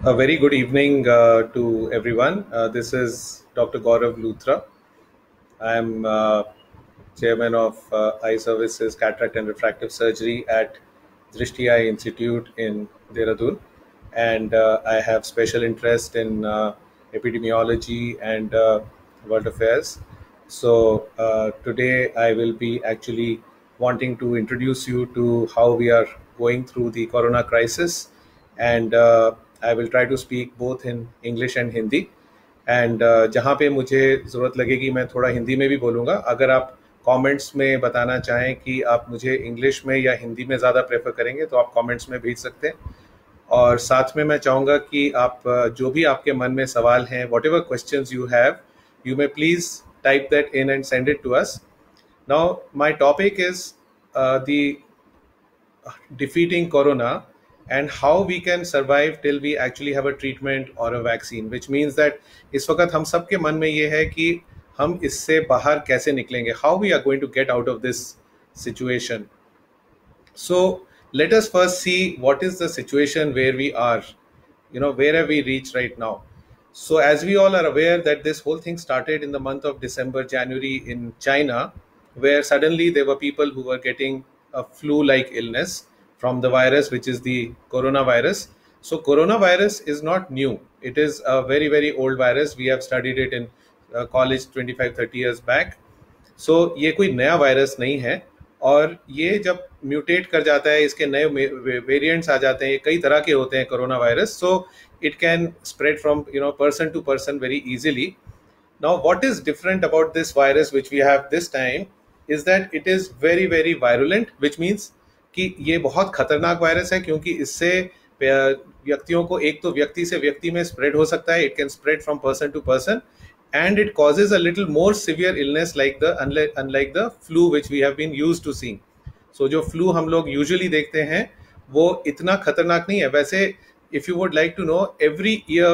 A very good evening to everyone. This is Dr. Gaurav Luthra. I am chairman of Eye Services Cataract and Refractive Surgery at Drishti Eye Institute in Dehradun, and I have special interest in epidemiology and world affairs. So today I will be actually wanting to introduce you to how we are going through the corona crisis, and I will try to speak both in English and Hindi. And जहाँ पे मुझे ज़रूरत लगेगी मैं थोड़ा हिंदी में भी बोलूँगा. अगर आप कमेंट्स में बताना चाहें कि आप मुझे इंग्लिश में या हिंदी में ज़्यादा प्रेफर करेंगे तो आप कमेंट्स में भेज सकते हैं. और साथ में मैं चाहूँगा कि आप जो भी आपके मन में सवाल हैं, whatever questions you have, you may please type that in and send it to us. Now my topic is the defeating corona and how we can survive till we actually have a treatment or a vaccine, which means that इस वक्त हम सब के मन में ये है कि हम इससे बाहर कैसे निकलेंगे, how we are going to get out of this situation. So let us first see what is the situation where we are, where have we reached right now. So as we all are aware that this whole thing started in the month of December, January in China, where suddenly there were people who were getting a flu-like illness from the virus, which is the coronavirus. So coronavirus is not new. It is a very, very old virus. We have studied it in college 25-30 years back. So ये कोई नया virus नहीं है, और ये जब mutate कर जाता है, इसके नए वेरिएंट्स आ जाते हैं, ये कई तरह के होते हैं corona virus. So it can spread from person to person very easily. Now what is different about this virus which we have this time is that it is very very virulent, which means कि ये बहुत खतरनाक virus है, क्योंकि इससे व्यक्तियों को, एक तो व्यक्ति से व्यक्ति में स्प्रेड हो सकता है, it can spread from person to person, and it causes a little more severe illness unlike the flu which we have been used to seeing. So जो flu हम लोग usually देखते हैं वो इतना खतरनाक नहीं है. वैसे if you would like to know, every year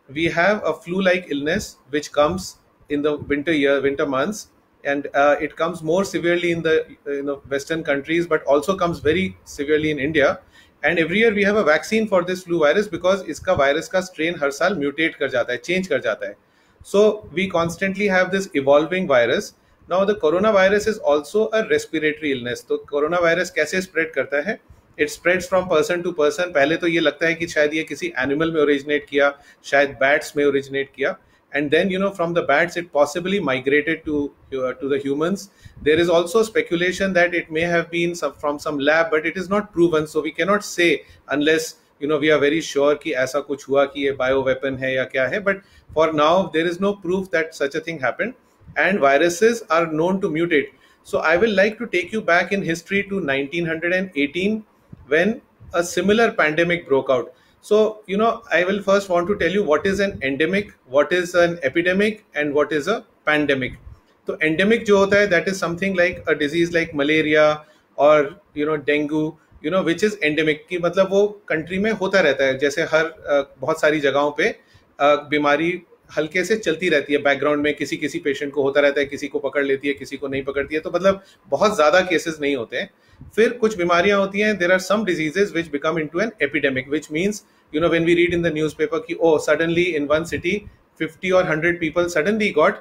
we have a flu-like illness which comes in the winter months, and it comes more severely in the Western countries, but also comes very severely in India. And every year we have a vaccine for this flu virus because इसका virus का strain हर साल mutate कर जाता है, change कर जाता है. So we constantly have this evolving virus. Now the coronavirus is also a respiratory illness. तो coronavirus कैसे spread करता है? It spreads from person to person. पहले तो ये लगता है कि शायद ये किसी animal में originate किया, शायद bats में originate किया, and then from the bats it possibly migrated to the humans. There is also speculation that it may have been from some lab, but it is not proven. So we cannot say unless we are very sure कि ऐसा कुछ हुआ कि ये bio weapon है या क्या है. But for now there is no proof that such a thing happened, and viruses are known to mutate. So I will like to take you back in history to 1918 when a similar pandemic broke out. So I will first want to tell you what is an endemic, what is an epidemic, and what is a pandemic. तो endemic जो होता है, that is something like a disease like malaria or dengue, which is endemic, कि मतलब वो country में होता रहता है. जैसे हर बहुत सारी जगहों पे बीमारी हल्के से चलती रहती है, बैकग्राउंड में किसी किसी पेशेंट को होता रहता है, किसी को पकड़ लेती है, किसी को नहीं पकड़ती है, तो मतलब बहुत ज़्यादा केसेस नहीं होते हैं. फिर कुछ बीमारियां होती हैं, there are some diseases which become into an epidemic, which means when we read in the newspaper कि सडनली इन वन सिटी 50 और 100 people suddenly got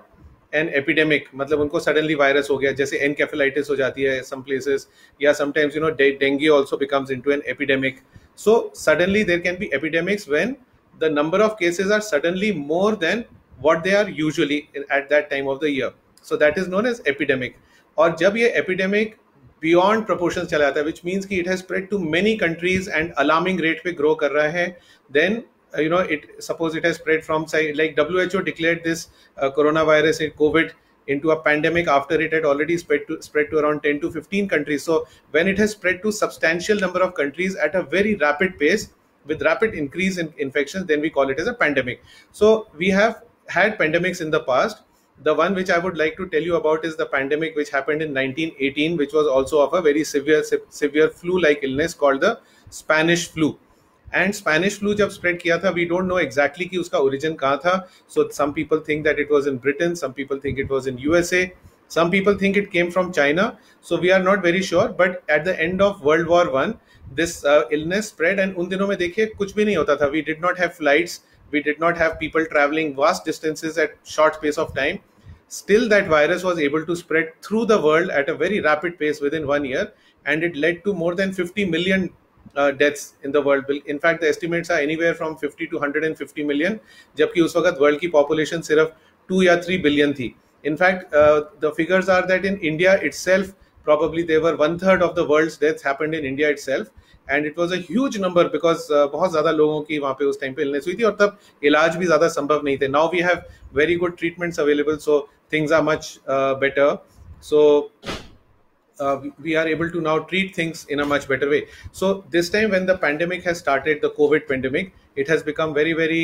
an epidemic, मतलब उनको सडनली वायरस हो गया, जैसे एनकेफेलाइटिस हो जाती है सम प्लेसेस, या sometimes dengue also becomes into an epidemic. So suddenly there can be epidemics when the number of cases are suddenly more than what they are usually at that time of the year. So that is known as epidemic. और जब ये epidemic beyond proportions चला जाता है, which means कि it has spread to many countries and alarming rate पे grow कर रहा है, then suppose it has spread from, say, like WHO declared this coronavirus in COVID into a pandemic after it had already spread to around 10 to 15 countries. So when it has spread to substantial number of countries at a very rapid pace, with rapid increase in infections, then we call it as a pandemic. So we have had pandemics in the past. The one which I would like to tell you about is the pandemic which happened in 1918, which was also of a very severe flu-like illness called the Spanish flu. And Spanish flu जब spread किया था, we don't know exactly कि उसका origin कहाँ था. So some people think that it was in Britain, some people think it was in USA. Some people think it came from China, so we are not very sure. But at the end of World War One, this illness spread, and उन दिनों में देखिए कुछ भी नहीं होता था. We did not have flights, we did not have people traveling vast distances at short space of time. Still, that virus was able to spread through the world at a very rapid pace within 1 year, and it led to more than 50 million deaths in the world. In fact, the estimates are anywhere from 50 to 150 million, जबकि उस वक्त world की population सिर्फ 2 या 3 billion थी. In fact, the figures are that in India itself, probably there were 1/3 of the world's deaths happened in India itself, and it was a huge number because बहुत ज़्यादा लोगों की वहाँ पे उस टाइम पे इलनेस हुई थी, और तब इलाज भी ज़्यादा संभव नहीं थे. Now we have very good treatments available, so things are much better. So we are able to now treat things in a much better way. So this time when the pandemic has started, the COVID pandemic, it has become very, very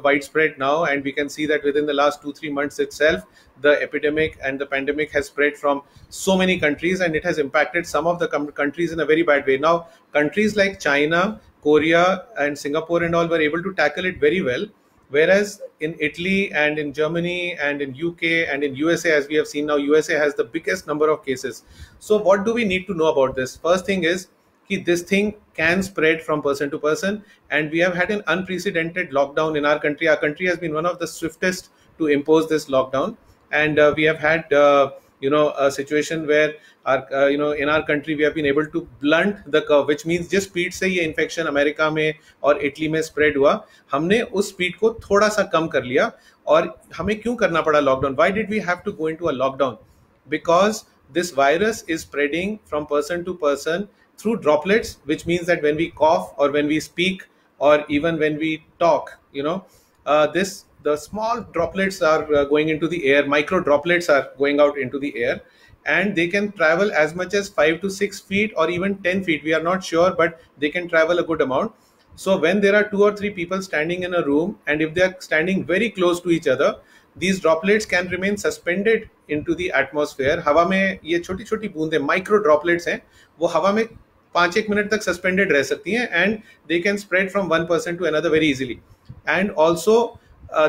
widespread now, and we can see that within the last 2-3 months itself, the epidemic and the pandemic has spread from so many countries, and it has impacted some of the countries in a very bad way. Now, countries like China, Korea, and Singapore and all were able to tackle it very well, whereas in Italy and in Germany and in UK and in USA, as we have seen now, USA has the biggest number of cases. So what do we need to know about this? First thing is that this thing can spread from person to person, and we have had an unprecedented lockdown in our country. Our country has been one of the swiftest to impose this lockdown, and we have had a situation where our in our country we have been able to blunt the curve, which means जिस speed से ये infection America में और Italy में spread हुआ, हमने उस speed को थोड़ा सा कम कर लिया. और हमें क्यों करना पड़ा lockdown? Why did we have to go into a lockdown? Because this virus is spreading from person to person through droplets, which means that when we cough or when we speak or even when we talk, the small droplets are going into the air, micro droplets are going out into the air, and they can travel as much as 5 to 6 feet or even 10 feet. We are not sure, but they can travel a good amount. So when there are 2 or 3 people standing in a room, and if they are standing very close to each other, these droplets can remain suspended into the atmosphere. हवा में ये छोटी छोटी बूंदें, micro droplets हैं, वो हवा में 5-1 मिनट तक सस्पेंडेड रह सकती हैं, and they can spread from one person to another very easily. And also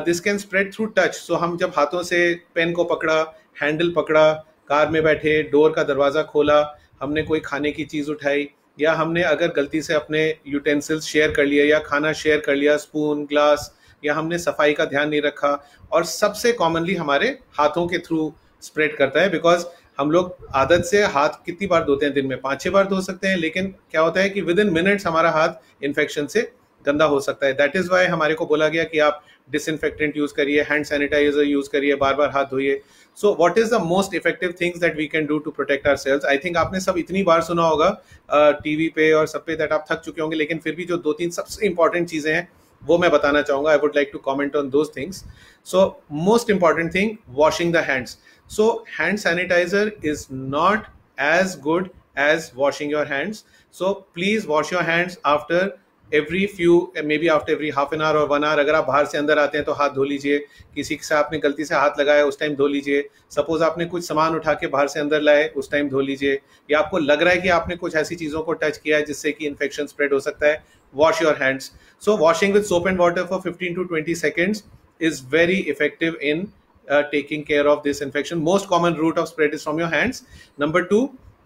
this can spread through touch. So हम जब हाथों से पेन को पकड़ा, हैंडल पकड़ा, कार में बैठे, डोर का दरवाजा खोला, हमने कोई खाने की चीज उठाई, या हमने अगर गलती से अपने यूटेंसिल्स शेयर कर लिए या खाना शेयर कर लिया, स्पून, ग्लास, या हमने सफाई का ध्यान नहीं रखा, और सबसे कॉमनली हमारे हाथों के थ्रू स्प्रेड करता है. बिकॉज हम लोग आदत से हाथ कितनी बार धोते हैं दिन में? 5-6 बार धो सकते हैं, लेकिन क्या होता है कि विद इन मिनट्स हमारा हाथ इन्फेक्शन से गंदा हो सकता है. दैट इज वाई हमारे को बोला गया कि आप डिसइंफेक्टेंट यूज करिए, हैंड सैनिटाइजर यूज करिए, बार बार हाथ धोइए. So what is the most effective things that we can do to protect ourselves? I think आपने सब इतनी बार सुना होगा टीवी पे और सब पे, दैट आप थक चुके होंगे, लेकिन फिर भी जो 2-3 सबसे इंपॉर्टेंट चीजें हैं वो मैं बताना चाहूंगा. I would like to comment on those things. So most important thing, washing the hands. So hand sanitiser is not as good as washing your hands. So please wash your hands after every few, maybe after every half an hour or 1 hour. अगर आप बाहर से अंदर आते हैं तो हाथ धो लीजिए. किसी से आपने गलती से हाथ लगाया, उस टाइम धो लीजिए. सपोज आपने कुछ सामान उठा के बाहर से अंदर लाए, उस टाइम धो लीजिए. या आपको लग रहा है कि आपने कुछ ऐसी चीजों को टच किया है जिससे कि इन्फेक्शन स्प्रेड हो सकता है, wash your hands. So washing with soap and water for 15 to 20 seconds is very effective in taking care of this infection. Most common route of spread is from your hands. Number 2,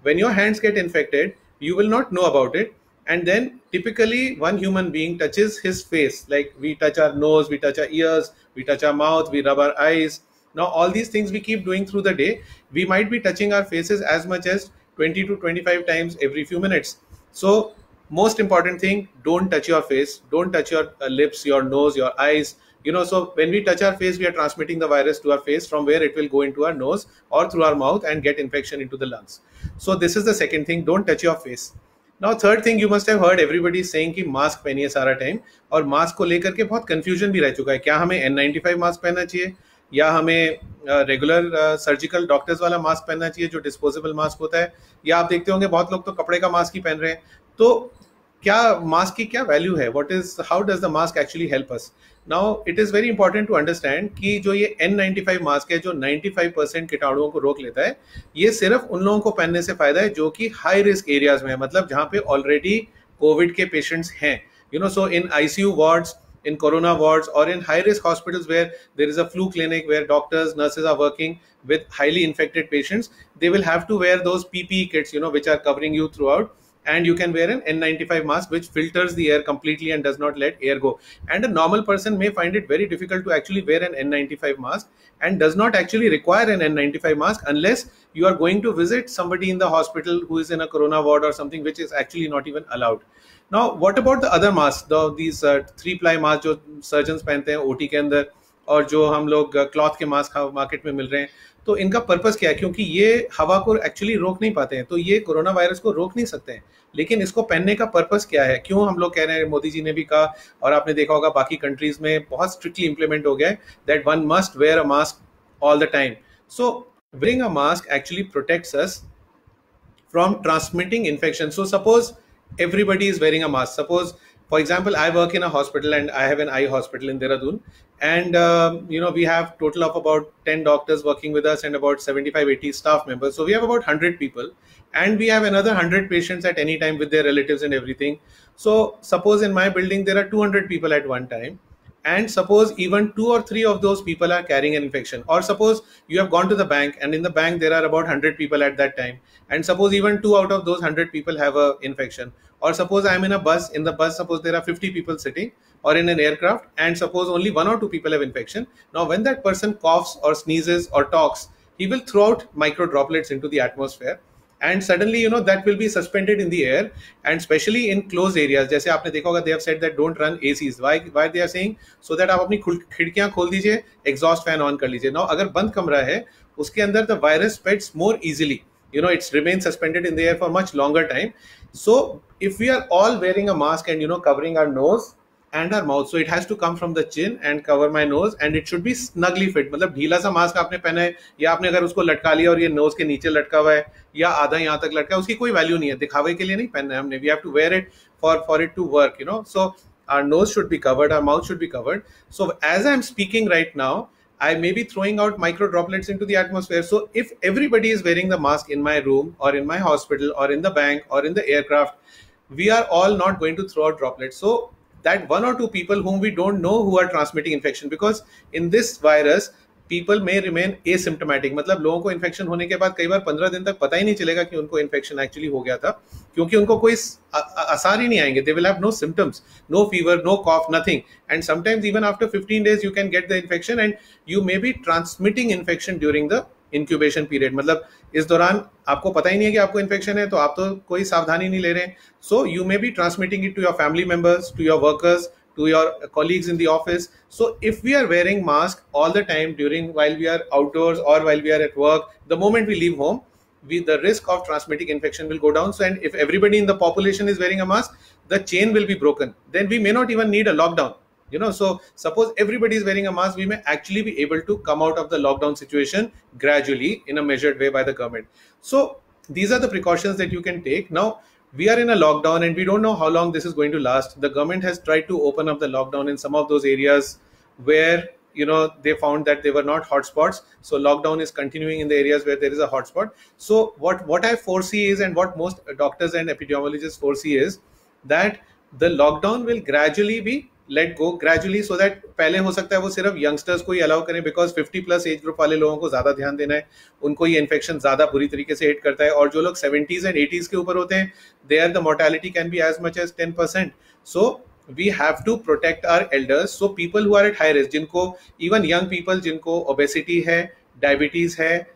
when your hands get infected, you will not know about it, and then typically one human being touches his face, like we touch our nose, we touch our ears, we touch our mouth, we rub our eyes. Now all these things we keep doing through the day. We might be touching our faces as much as 20 to 25 times every few minutes. So most important thing, don't touch your face, don't touch your lips, your nose, your eyes. So when we touch our face, we are transmitting the virus to our face, from where it will go into our nose or through our mouth and get infection into the lungs. So this is the second thing, don't touch your face. Now third thing, you must have heard everybody saying कि mask पहनिए सारा time, और mask को लेकर के बहुत confusion भी रह चुका है. क्या हमें N95 मास्क पहनना चाहिए, या हमें रेगुलर सर्जिकल डॉक्टर्स वाला मास्क पहनना चाहिए जो डिस्पोजेबल मास्क होता है, या आप देखते होंगे बहुत लोग तो कपड़े का मास्क ही पहन रहे हैं. तो क्या मास्क की क्या वैल्यू है? How does the mask actually help us? Now it is very important to understand कि जो ये N95 मास्क है, जो 95% कीटाणुओं को रोक लेता है, ये सिर्फ उन लोगों को पहनने से फायदा है जो कि हाई रिस्क एरियाज में है, मतलब जहां पे ऑलरेडी कोविड के पेशेंट्स हैं. So in ICU wards, in corona wards or in high risk hospitals where there is a flu clinic where doctors, nurses are working with highly infected patients, they will have to wear those PPE kits, which are covering you throughout. And you can wear an N95 mask which filters the air completely and does not let air go. And a normal person may find it very difficult to actually wear an N95 mask, and does not actually require an N95 mask unless you are going to visit somebody in the hospital who is in a corona ward or something, which is actually not even allowed. Now, what about the other masks, these 3-ply mask जो surgeons पहनते हैं OT के अंदर, और जो हम लोग cloth के मास्क मार्केट में मिल रहे हैं, तो इनका पर्पस क्या है? क्योंकि ये हवा को एक्चुअली रोक नहीं पाते हैं, तो ये कोरोना वायरस को रोक नहीं सकते हैं, लेकिन इसको पहनने का पर्पस क्या है? क्यों हम लोग कह रहे हैं? मोदी जी ने भी कहा, और आपने देखा होगा बाकी कंट्रीज में बहुत स्ट्रिक्टली इंप्लीमेंट हो गया है, that one must where a mask all the time. So wearing a mask actually protects us from transmitting infection. So suppose everybody is wearing a mask. Suppose, for example, I work in a hospital and I have an eye hospital in Dehradun, and we have total of about 10 doctors working with us and about 75-80 staff members. So we have about 100 people, and we have another 100 patients at any time with their relatives and everything. So suppose in my building there are 200 people at one time, and suppose even 2 or 3 of those people are carrying an infection. Or suppose you have gone to the bank, and in the bank there are about 100 people at that time, and suppose even 2 out of those 100 people have a infection. Or suppose I am in a bus, in the bus suppose there are 50 people sitting, or in an aircraft, and suppose only 1 or 2 people have infection. Now when that person coughs or sneezes or talks, he will throw out micro droplets into the atmosphere, and suddenly that will be suspended in the air. And especially in closed areas, जैसे आपने देखा होगा, they have said that don't run ACs. Why they are saying? So that आप अपनी खिड़कियां खोल दीजिए, exhaust fan on कर लीजिए. Now अगर बंद कमरा है, उसके अंदर the virus spreads more easily. It's remains suspended in the air for much longer time. So if we are all wearing a mask and covering our nose and our mouth, so it has to come from the chin and cover my nose, and it should be snugly fit. मतलब ढीला सा mask आपने पहना है, या आपने अगर उसको लटका लिया और ये नोज के नीचे लटका हुआ है, या आधा यहाँ तक लटका है, उसकी कोई वैल्यू नहीं है, दिखावे के लिए नहीं पहनना है हमने. We have to wear it for it to work, So our nose should be covered, our mouth should be covered. So as I'm speaking right now, I may be throwing out micro droplets into the atmosphere. So if everybody is wearing the mask in my room or in my hospital or in the bank or in the aircraft, we are all not going to throw out droplets. So that 1 or 2 people whom we don't know who are transmitting infection, because in this virus people may remain asymptomatic. मतलब लोगों को infection होने के बाद कई बार 15 दिन तक पता ही नहीं चलेगा कि उनको इन्फेक्शन एक्चुअली हो गया था, क्योंकि उनको कोई आसार ही नहीं आएंगे. They will have no symptoms, no fever, no cough, nothing. And sometimes even after 15 days you can get the infection, and you may be transmitting infection during the incubation period. मतलब इस दौरान आपको पता ही नहीं है कि आपको इन्फेक्शन है, तो आप तो कोई सावधानी नहीं ले रहे हैं. So you may be transmitting it to your family members, to your workers, to your colleagues in the office. So if we are wearing mask all the time while we are outdoors or while we are at work, the moment we leave home, the risk of transmitting infection will go down. So, and if everybody in the population is wearing a mask, the chain will be broken. Then we may not even need a lockdown. So suppose everybody is wearing a mask, we may actually be able to come out of the lockdown situation gradually in a measured way by the government. So these are the precautions that you can take. Now, we are in a lockdown and we don't know how long this is going to last. The government has tried to open up the lockdown in some of those areas where they found that they were not hotspots. So lockdown is continuing in the areas where there is a hotspot. So what I foresee is, and what most doctors and epidemiologists foresee is, that the lockdown will gradually be let go gradually, so that पहले हो सकता है वो सिर्फ youngsters को ही allow करें, because 50+ age group वाले लोगों को ज्यादा ध्यान देना है, उनको ये इन्फेक्शन ज्यादा बुरी तरीके से हिट करता है. और जो लोग 70s and 80s के ऊपर होते हैं, there the mortality can be as much as 10%. So we have to protect our elders. So people who are at high risk, जिनको इवन यंग पीपल जिनको ओबेसिटी है, डायबिटीज है,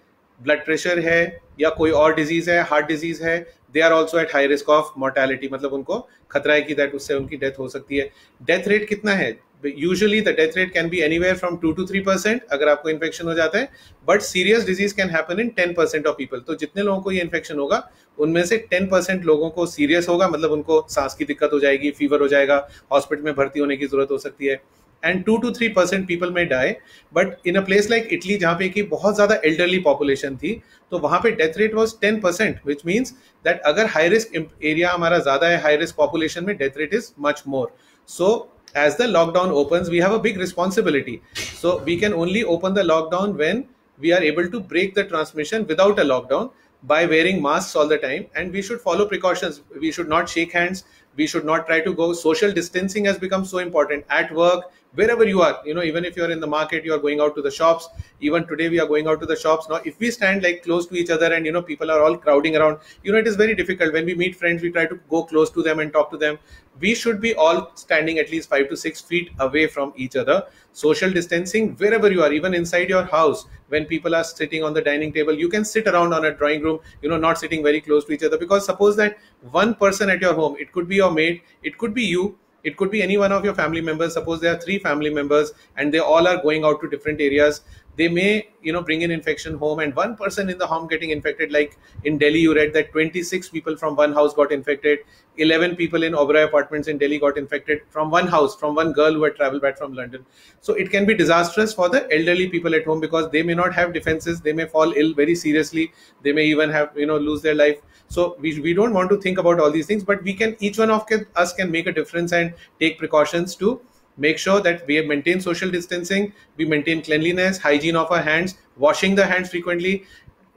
ब्लड प्रेशर है, या कोई और डिजीज है, हार्ट डिजीज है, they are also at high risk of mortality. मतलब उनको खतरा है कि दैट उससे उनकी डेथ हो सकती है. डेथ रेट कितना है? Usually the death rate can be anywhere from 2 to 3% अगर आपको इन्फेक्शन हो जाता है, but serious disease can happen in 10% of people. तो जितने लोगों को ये इन्फेक्शन होगा, उनमें से 10% लोगों को सीरियस होगा, मतलब उनको सांस की दिक्कत हो जाएगी, फीवर हो जाएगा, हॉस्पिटल में भर्ती होने की जरूरत हो सकती है. And 2 to 3% people may die. But in a place like Italy, जहाँ पे कि बहुत ज़्यादा elderly population थी, तो वहाँ पे death rate was 10%, which means that अगर high risk area हमारा ज़्यादा है, high risk population में death rate is much more. So as the lockdown opens, we have a big responsibility. So we can only open the lockdown when we are able to break the transmission without a lockdown by wearing masks all the time, and we should follow precautions. We should not shake hands. We should not try to go. Social distancing has become so important at work, wherever you are. Even if you're in the market, you are going out to the shops. Even today we are going out to the shops. Now if we stand like close to each other, and people are all crowding around, it is very difficult. When we meet friends, we try to go close to them and talk to them. We should be all standing at least 5 to 6 feet away from each other. Social distancing wherever you are, even inside your house. When people are sitting on the dining table, you can sit around on a drawing room, not sitting very close to each other. Because suppose that one person at your home, it could be your maid, it could be you, it could be any one of your family members. Suppose there are 3 family members and they all are going out to different areas. They may bring an infection home, and one person in the home getting infected. Like in Delhi, you read that 26 people from one house got infected. 11 people in Oberoi apartments in Delhi got infected from one house, from one girl who had traveled back from London. So it can be disastrous for the elderly people at home, because they may not have defenses. They may fall ill very seriously. They may even have lose their life. So we don't want to think about all these things, but we can, each one of us can make a difference and take precautions to make sure that we maintain social distancing, we maintain cleanliness, hygiene of our hands, washing the hands frequently.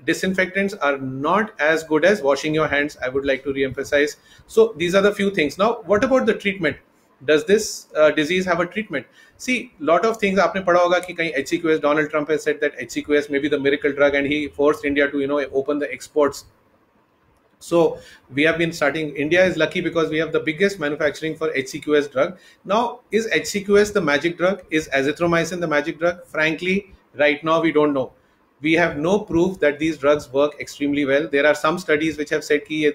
Disinfectants are not as good as washing your hands, I would like to re-emphasize. So these are the few things. Now, what about the treatment? Does this disease have a treatment? See, lot of things. आपने पढ़ा होगा कि कहीं HCQS, Donald Trump has said that HCQS may be the miracle drug, and he forced India to open the exports. So we have been starting. India is lucky because we have the biggest manufacturing for HCQS drug. Now, is HCQS the magic drug? Is azithromycin the magic drug? Frankly, right now we don't know. We have no proof that these drugs work extremely well. There are some studies which have said कि ये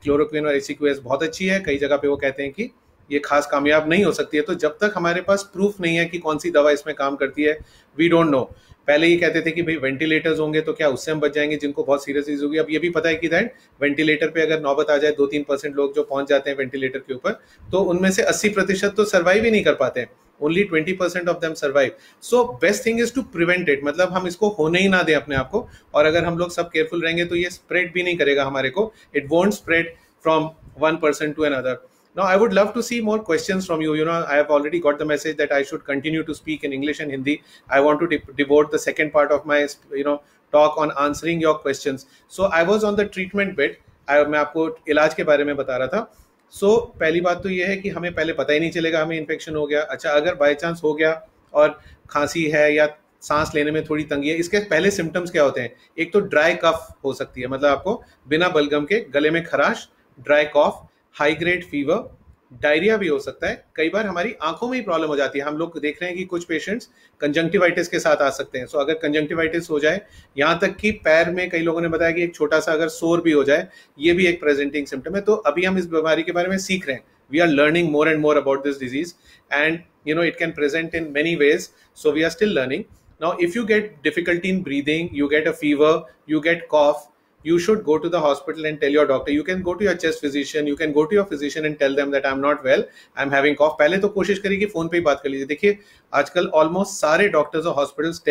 chloroquine और HCQS बहुत अच्छी है. कई जगह पे वो कहते हैं कि ये खास कामयाब नहीं हो सकती है. तो जब तक हमारे पास प्रूफ नहीं है कि कौन सी दवा इसमें काम करती है, वी डोंट नो. पहले ये कहते थे कि भाई वेंटिलेटर्स होंगे तो क्या उससे हम बच जाएंगे जिनको बहुत सीरियस चीज होगी. अब ये भी पता है कि दैट वेंटिलेटर पे अगर नौबत आ जाए, 2-3% लोग जो पहुंच जाते हैं वेंटिलेटर के ऊपर, तो उनमें से 80% तो सर्वाइव ही नहीं कर पाते हैं. Only 20% of them survive. So best thing is to prevent it. मतलब हम इसको होने ही ना दें अपने आप को. और अगर हम लोग सब केयरफुल रहेंगे तो ये स्प्रेड भी नहीं करेगा हमारे को. It won't spread from one person to another. Now, I would love to see more questions from you. I have already got the message that I should continue to speak in English and Hindi. I want to devote the second part of my, talk on answering your questions. So I was on the treatment bit. मैं आपको इलाज के बारे में बता रहा था. So पहली बात तो ये है कि हमें पहले पता ही नहीं चलेगा हमें इन्फेक्शन हो गया. अच्छा, अगर बाय चांस हो गया और खांसी है या सांस लेने में थोड़ी तंगी है, इसके पहले सिम्टम्स क्या होते हैं? एक तो ड्राई कफ हो सकती है, मतलब आपको बिना बलगम के गले में खराश, ड्राई कॉफ, हाई ग्रेड फीवर, डायरिया भी हो सकता है. कई बार हमारी आंखों में ही प्रॉब्लम हो जाती है. हम लोग देख रहे हैं कि कुछ पेशेंट्स कंजंक्टिवाइटिस के साथ आ सकते हैं. सो अगर कंजंक्टिवाइटिस हो जाए, यहाँ तक कि पैर में, कई लोगों ने बताया कि एक छोटा सा अगर सोर भी हो जाए, ये भी एक प्रेजेंटिंग सिम्टम है. तो अभी हम इस बीमारी के बारे में सीख रहे हैं. We are learning more and more about this disease, and it can present in many ways. So we are still learning. Now if you get difficulty in breathing, you get a fever, you get cough, you should go to the hospital and tell your doctor. You can go to your chest physician, you can go to your physician and tell them that I'm not well, I'm having cough. पहले तो कोशिश करिए कि phone पे ही बात कर लीजिए. देखिए आजकल ऑलमोस्ट सारे डॉक्टर्स और हॉस्पिटल्स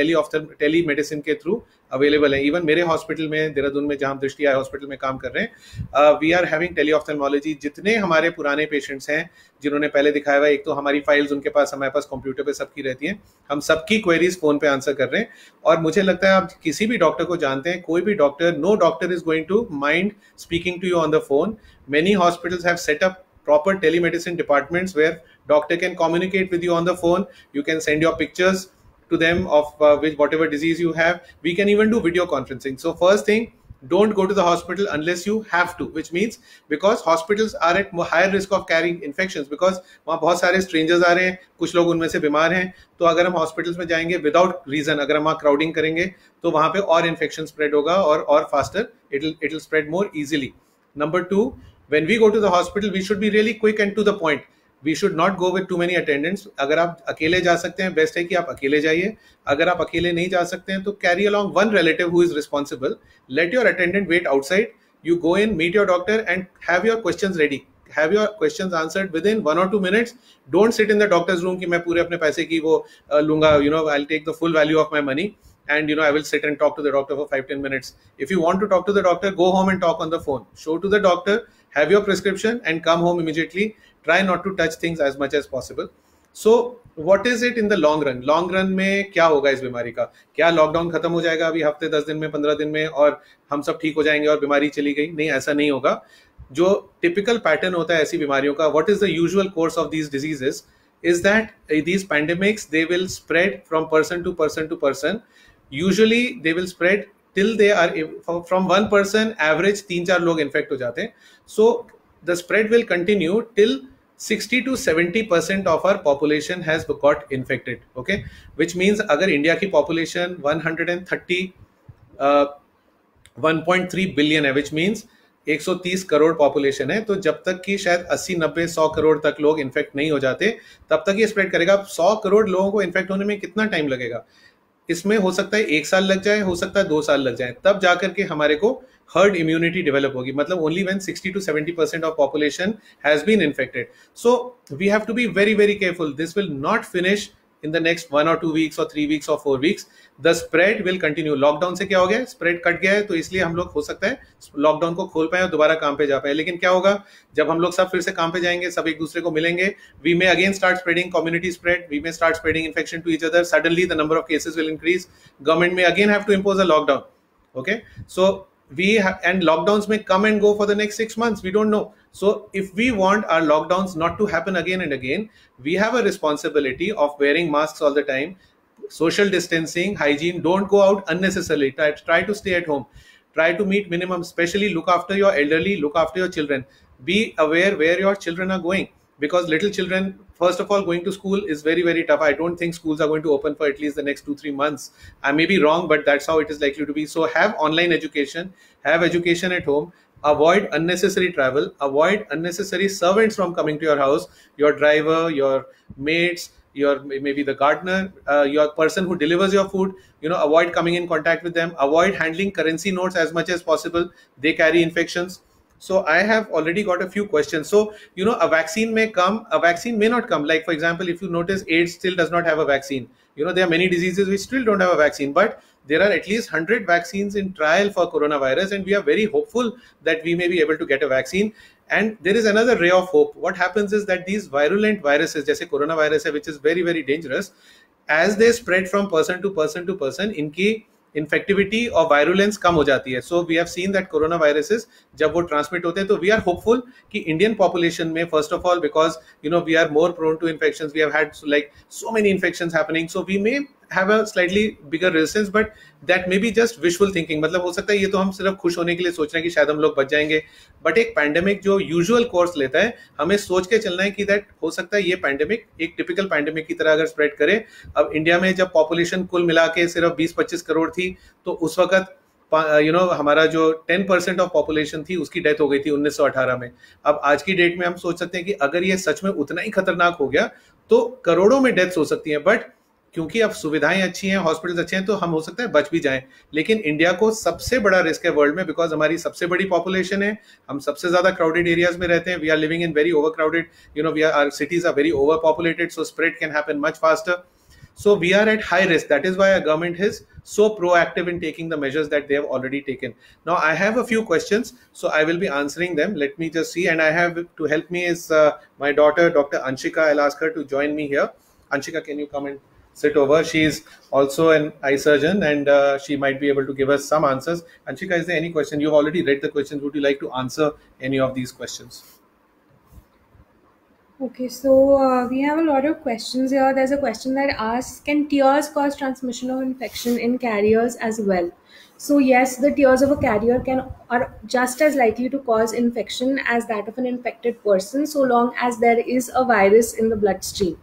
टेली मेडिसिन के थ्रू अवेलेबल है. इवन मेरे हॉस्पिटल में, देहरादून में, जहां दृष्टि आई हॉस्पिटल में काम कर रहे हैं, we are having tele ophthalmology. जितने हमारे पुराने पेशेंट्स हैं जिन्होंने पहले दिखाया हुआ, एक तो हमारी फाइल्स उनके पास, हमारे पास कंप्यूटर पे सबकी रहती हैं. हम सबकी क्वेरीज फोन पे आंसर कर रहे हैं. और मुझे लगता है आप किसी भी डॉक्टर को जानते हैं, कोई भी doctor, no doctor is going to mind speaking to you on the phone. Many hospitals have set up proper telemedicine departments where doctor can communicate with you on the phone. You can send your pictures to them of which whatever disease you have. We can even do video conferencing. So first thing, don't go to the hospital unless you have to, which means because hospitals are at higher risk of carrying infections, because वहाँ बहुत सारे strangers आ रहे हैं, कुछ लोग उनमें से बीमार हैं. तो अगर हम hospitals में जाएंगे without reason, अगर हम वहाँ crowding करेंगे तो वहाँ पे और infection spread होगा और faster, it'll spread more easily. Number two, when we go to the hospital, we should be really quick and to the point. We should not go with too many attendants. अगर आप अकेले जा सकते हैं, best है कि आप अकेले जाइए. अगर आप अकेले नहीं जा सकते हैं तो carry along one relative who is responsible. Let your attendant wait outside. You go in, meet your doctor and have your questions ready. Have your questions answered within 1 or 2 minutes. Don't sit in the doctor's room कि मैं पूरे अपने पैसे की वो लूंगा. I'll take the full value of my money. And I will sit and talk to the doctor for 5-10 minutes. If you want to talk to the doctor, go home and talk on the phone. Show to the doctor, have your prescription and come home immediately. Try not to touch things as much as possible. So what is it in the long run? Long run में क्या होगा इस बीमारी का? क्या lockdown खत्म हो जाएगा अभी हफ्ते 10 दिन में, 15 दिन में और हम सब ठीक हो जाएंगे और बीमारी चली गई? नहीं, ऐसा नहीं होगा. जो टिपिकल पैटर्न होता है ऐसी बीमारियों का, what is the usual course of these diseases is that these pandemics, they will spread from person to person to person. Usually they will spread till they are from one person average 3-4 लोग infect हो जाते हैं. So the spread will continue till 60 to 70% of our population has got infected. Okay, which means अगर India की population 1.3 billion है, which means 130 crore population है, तो जब तक कि शायद 80 90 100 करोड़ तक लोग इन्फेक्ट नहीं हो जाते तब तक ये स्प्रेड करेगा. 100 करोड़ लोगों को इन्फेक्ट होने में कितना टाइम लगेगा? इसमें हो सकता है 1 साल लग जाए, हो सकता है 2 साल लग जाए, तब जाकर के हमारे को हर्ड इम्यूनिटी डेवलप होगी. मतलब only when 60 to 70% of population has been infected. So we have to be very very careful. This will not finish in the next 1 or 2 weeks or 3 weeks or 4 weeks. The spread will continue. Lockdown से क्या हो गया? Spread cut गया है, तो इसलिए हम लोग हो सकता है लॉकडाउन को खोल पाए और दोबारा काम पे जा पाए. लेकिन क्या होगा जब हम लोग सब फिर से काम पे जाएंगे, सब एक दूसरे को मिलेंगे, we may again start spreading community spread, we may start spreading infection to each other. Suddenly the number of cases will increase. Government may again have to impose a lockdown. Okay, so and lockdowns may come and go for the next 6 months. We don't know. So if we want our lockdowns not to happen again and again, we have a responsibility of wearing masks all the time, social distancing, hygiene. Don't go out unnecessarily. Try to stay at home. Try to meet minimum. Especially look after your elderly, look after your children. Be aware where your children are going, because little children, first of all, going to school is very very tough. I don't think schools are going to open for at least the next 2-3 months. I may be wrong, but that's how it is likely to be. So have online education, have education at home. Avoid unnecessary travel, avoid unnecessary servants from coming to your house, your driver, your mates, your maybe the gardener, your person who delivers your food. Avoid coming in contact with them. Avoid handling currency notes as much as possible. They carry infections. So I have already got a few questions. So a vaccine may come, a vaccine may not come. Like for example, if you notice, AIDS still does not have a vaccine. There are many diseases which still don't have a vaccine, but there are at least 100 vaccines in trial for coronavirus, and we are very hopeful that we may be able to get a vaccine. And there is another ray of hope. What happens is that these virulent viruses, जैसे coronavirus, which is very very dangerous, as they spread from person to person to person, इनकी infectivity और virulence कम हो जाती है. So we have seen that corona viruses जब वो transmit होते हैं, तो वी आर होपफुल कि इंडियन पॉपुलेशन में, first of all because we are more prone to infections, we have had like so many infections happening, so we may have a slightly bigger resistance, but that may be just wishful thinking. मतलब हो सकता है ये तो हम सिर्फ खुश होने के लिए सोच रहे हैं कि शायद हम लोग बच जाएंगे, बट एक पैंडेमिक जो यूजुअल कोर्स लेता है, हमें सोच के चलना है कि दैट हो सकता है ये पैंडेमिक एक टिपिकल पैंडेमिक की तरह अगर स्प्रेड करे. अब इंडिया में जब पॉपुलेशन कुल मिला के सिर्फ 20-25 करोड़ थी, तो उस वक्त हमारा जो 10% ऑफ पॉपुलेशन थी उसकी डेथ हो गई थी 1918 में. अब आज की डेट में हम सोच सकते हैं कि अगर ये सच में उतना ही खतरनाक हो गया तो करोड़ों में डेथ्स हो सकती हैं, बट क्योंकि अब सुविधाएं अच्छी हैं, हॉस्पिटल्स अच्छे हैं, तो हम हो सकता है बच भी जाएं. लेकिन इंडिया को सबसे बड़ा रिस्क है वर्ल्ड में, बिकॉज हमारी सबसे बड़ी पॉपुलेशन है, हम सबसे ज्यादा क्राउडेड एरियाज में रहते हैं, we are living in very overcrowded, our cities are very overpopulated, so spread can happen much faster. So we are at high risk. That is why our government is so proactive in taking the measures that they have already taken. Now I have a few questions, so I will be answering them. Let me just see, and I have to help me is my daughter, Dr. Anshika. I'll ask her to join me here. Anshika, can you come and sit over? She is also an eye surgeon, and she might be able to give us some answers. Anshika, is there any question? You've already read the questions. Would you like to answer any of these questions? Okay, so we have a lot of questions here. There's a question that asks, can tears cause transmission of infection in carriers as well? So yes, the tears of a carrier are just as likely to cause infection as that of an infected person, so long as there is a virus in the bloodstream.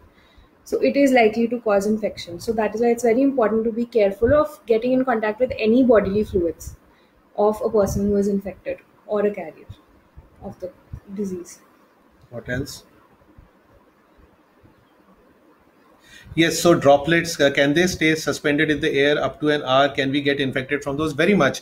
So it is likely to cause infection. So that is why it's very important to be careful of getting in contact with any bodily fluids of a person who is infected or a carrier of the disease. What else? Yes, so droplets, can they stay suspended in the air up to an hour? Can we get infected from those? Very much.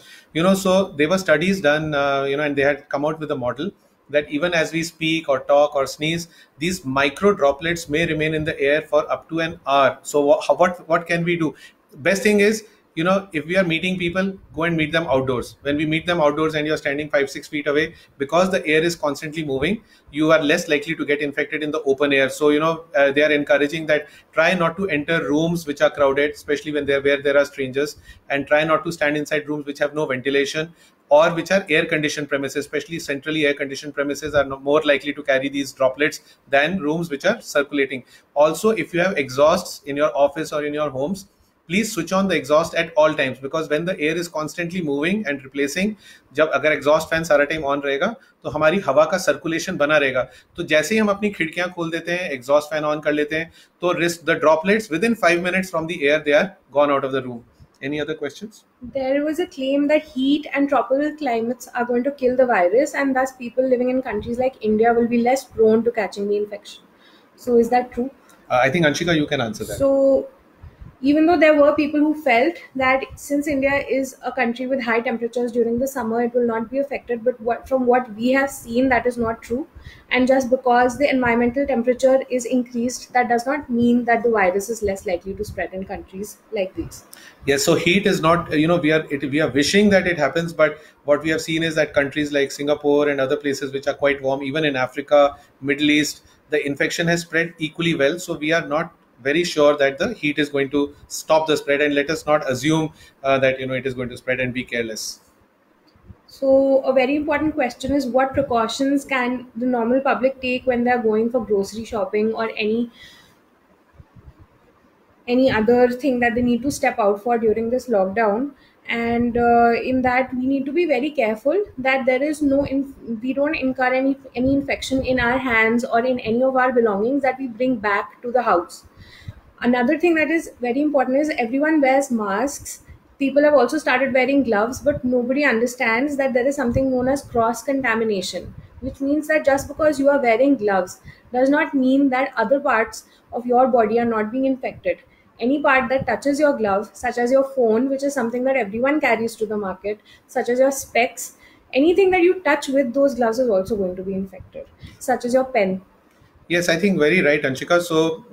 So there were studies done, and they had come out with a model that even as we speak or talk or sneeze, these micro droplets may remain in the air for up to an hour. So what can we do? Best thing is, if we are meeting people, go and meet them outdoors. When we meet them outdoors and you're standing 5-6 feet away, because the air is constantly moving, you are less likely to get infected in the open air. So, they are encouraging that try not to enter rooms which are crowded, especially where there are strangers, and try not to stand inside rooms which have no ventilation. or which are air conditioned premises, especially centrally air conditioned premises are more likely to carry these droplets than rooms which are circulating. Also, if you have exhausts in your office or in your homes, please switch on the exhaust at all times, because when the air is constantly moving and replacing, जब अगर exhaust fan सारा time on रहेगा तो हमारी हवा का circulation बना रहेगा, तो जैसे ही हम अपनी खिड़कियां खोल देते हैं, एग्जॉस्ट फैन ऑन कर लेते हैं, तो risk the droplets within 5 minutes from the air they are gone out of the room. Any other questions? There was a claim that heat and tropical climates are going to kill the virus, and thus people living in countries like India will be less prone to catching the infection. So is that true? I think Anshika, you can answer that. So even though there were people who felt that since India is a country with high temperatures during the summer, it will not be affected, but from what we have seen, that is not true. And just because the environmental temperature is increased, that does not mean that the virus is less likely to spread in countries like these. Yes, so heat is not, we are wishing that it happens, but what we have seen is that countries like Singapore and other places which are quite warm, even in Africa, Middle East, the infection has spread equally well. So we are not very sure that the heat is going to stop the spread, and let us not assume that it is going to spread and be careless. So a very important question is, what precautions can the normal public take when they are going for grocery shopping or any other thing that they need to step out for during this lockdown? And in that, we need to be very careful that there is we don't incur any infection in our hands or in any of our belongings that we bring back to the house. Another thing that is very important is everyone wears masks. People have also started wearing gloves, but nobody understands that there is something known as cross contamination, which means that just because you are wearing gloves does not mean that other parts of your body are not being infected. Any part that touches your glove, such as your phone, which is something that everyone carries to the market, such as your specs, anything that you touch with those gloves is also going to be infected, such as your pen. Yes, I think very right, Anshika. So,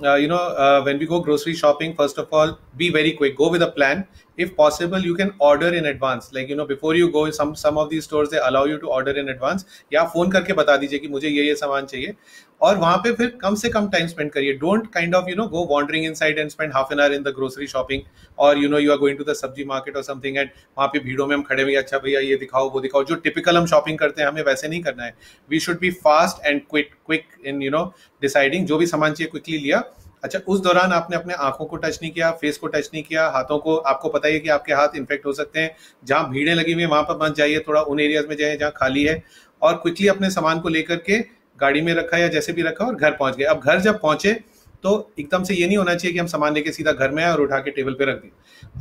when we go grocery shopping, first of all, be very quick. Go with a plan. If possible, you can order in advance. Like, before you go, some of these stores, they allow you to order in advance. या phone करके बता दीजिए कि मुझे ये सामान चाहिए, और वहाँ पे फिर कम से कम टाइम स्पेंड करिए. Don't kind of go wandering inside and spend half an hour in the grocery shopping, or you are going to the सब्जी market or something and वहाँ पे भीड़ों में हम खड़े हुए, अच्छा भैया ये दिखाओ वो दिखाओ, जो typical हम shopping करते हैं, हमें वैसे नहीं करना है. We should be fast and quick in deciding. जो भी सामान चाहिए क्विकली लिया. अच्छा, उस दौरान आपने अपने आंखों को टच नहीं किया, फेस को टच नहीं किया, हाथों को, आपको पता है कि आपके हाथ इन्फेक्ट हो सकते हैं. जहां भीड़ें लगी हुई है वहां पर मत जाइए, थोड़ा उन एरियाज में जाइए जहां खाली है, और क्विकली अपने सामान को लेकर के गाड़ी में रखा या जैसे भी रखा और घर पहुंच गए. अब घर जब पहुंचे तो एकदम से ये नहीं होना चाहिए कि हम सामान लेके सीधा घर में आए और उठा के टेबल पे रख दिए.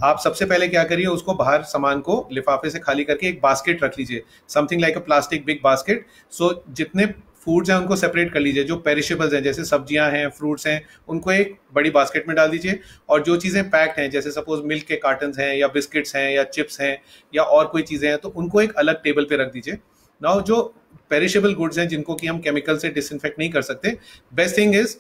आप सबसे पहले क्या करिए, उसको बाहर सामान को लिफाफे से खाली करके एक बास्केट रख लीजिए, something like a plastic big basket. So जितने फूड्स हैं उनको सेपरेट कर लीजिए. जो पेरिशेबल्स हैं, जैसे सब्जियां हैं, फ्रूट्स हैं, उनको एक बड़ी बास्केट में डाल दीजिए. और जो चीज़ें पैक्ड हैं, जैसे सपोज मिल्क के कार्टन्स हैं या बिस्किट्स हैं या चिप्स हैं या और कोई चीज़ें हैं, तो उनको एक अलग टेबल पे रख दीजिए. नाउ जो पेरिशेबल गुड्स हैं जिनको कि हम केमिकल से डिसइंफेक्ट नहीं कर सकते, best thing is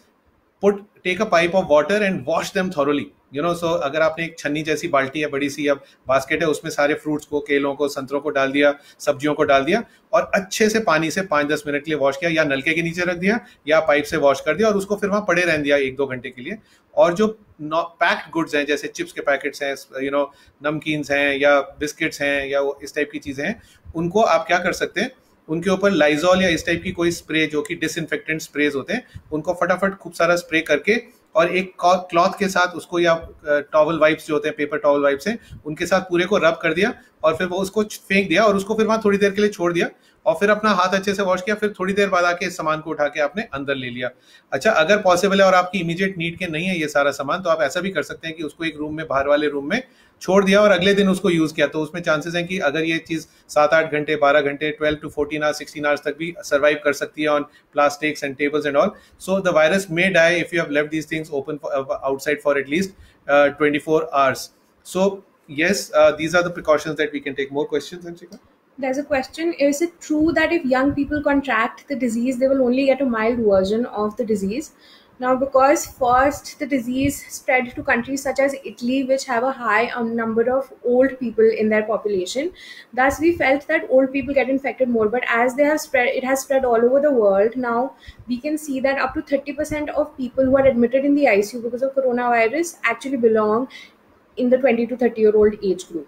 take a pipe of water and wash them thoroughly. So अगर आपने एक छन्नी जैसी बाल्टी है, बड़ी सी अब बास्केट है, उसमें सारे फ्रूट्स को, केलों को, संतरों को डाल दिया, सब्जियों को डाल दिया, और अच्छे से पानी से 5-10 मिनट के लिए वॉश किया, या नलके के नीचे रख दिया या पाइप से वॉश कर दिया, और उसको फिर वहां पड़े रहने दिया 1-2 घंटे के लिए. और जो पैक्ड गुड्स हैं, जैसे चिप्स के पैकेट्स हैं, नमकीन्स हैं या बिस्किट्स हैं या इस टाइप की चीजें हैं, उनको आप क्या कर सकते हैं, उनके ऊपर लाइजॉल या इस टाइप की कोई स्प्रे, जो कि डिसइंफेक्टेंट स्प्रेज होते हैं, उनको फटाफट खूब सारा स्प्रे करके और एक क्लॉथ के साथ उसको, या टॉवल वाइप्स जो होते हैं, पेपर टॉवल वाइप्स हैं, उनके साथ पूरे को रब कर दिया, और फिर वो उसको फेंक दिया और उसको फिर वहां थोड़ी देर के लिए छोड़ दिया, और फिर अपना हाथ अच्छे से वॉश किया. फिर थोड़ी देर बाद आके इस सामान को उठा के आपने अंदर ले लिया. अच्छा, अगर पॉसिबल है और आपकी इमीडिएट नीड के नहीं है ये सारा सामान, तो आप ऐसा भी कर सकते हैं कि उसको एक रूम में, बाहर वाले रूम में छोड़ दिया और अगले दिन उसको यूज किया. तो उसमें चांसेस हैं कि अगर ये चीज 7-8 घंटे, 12 घंटे, 12 to 14 hours, 16 hours तक भी सर्वाइव कर सकती है on plastics and tables and all. So the virus may die if you have left these things open outside for at least 24 hours. So yes, these are the precautions that we can take. More questions, Anshika? There's a question: is it true that if young people contract the disease, they will only get a mild version of the disease? Now, because first the disease spread to countries such as Italy, which have a high number of old people in their population, thus we felt that old people get infected more. But as they have spread, it has spread all over the world. Now we can see that up to 30% of people who are admitted in the ICU because of coronavirus actually belong in the 20 to 30-year-old age group.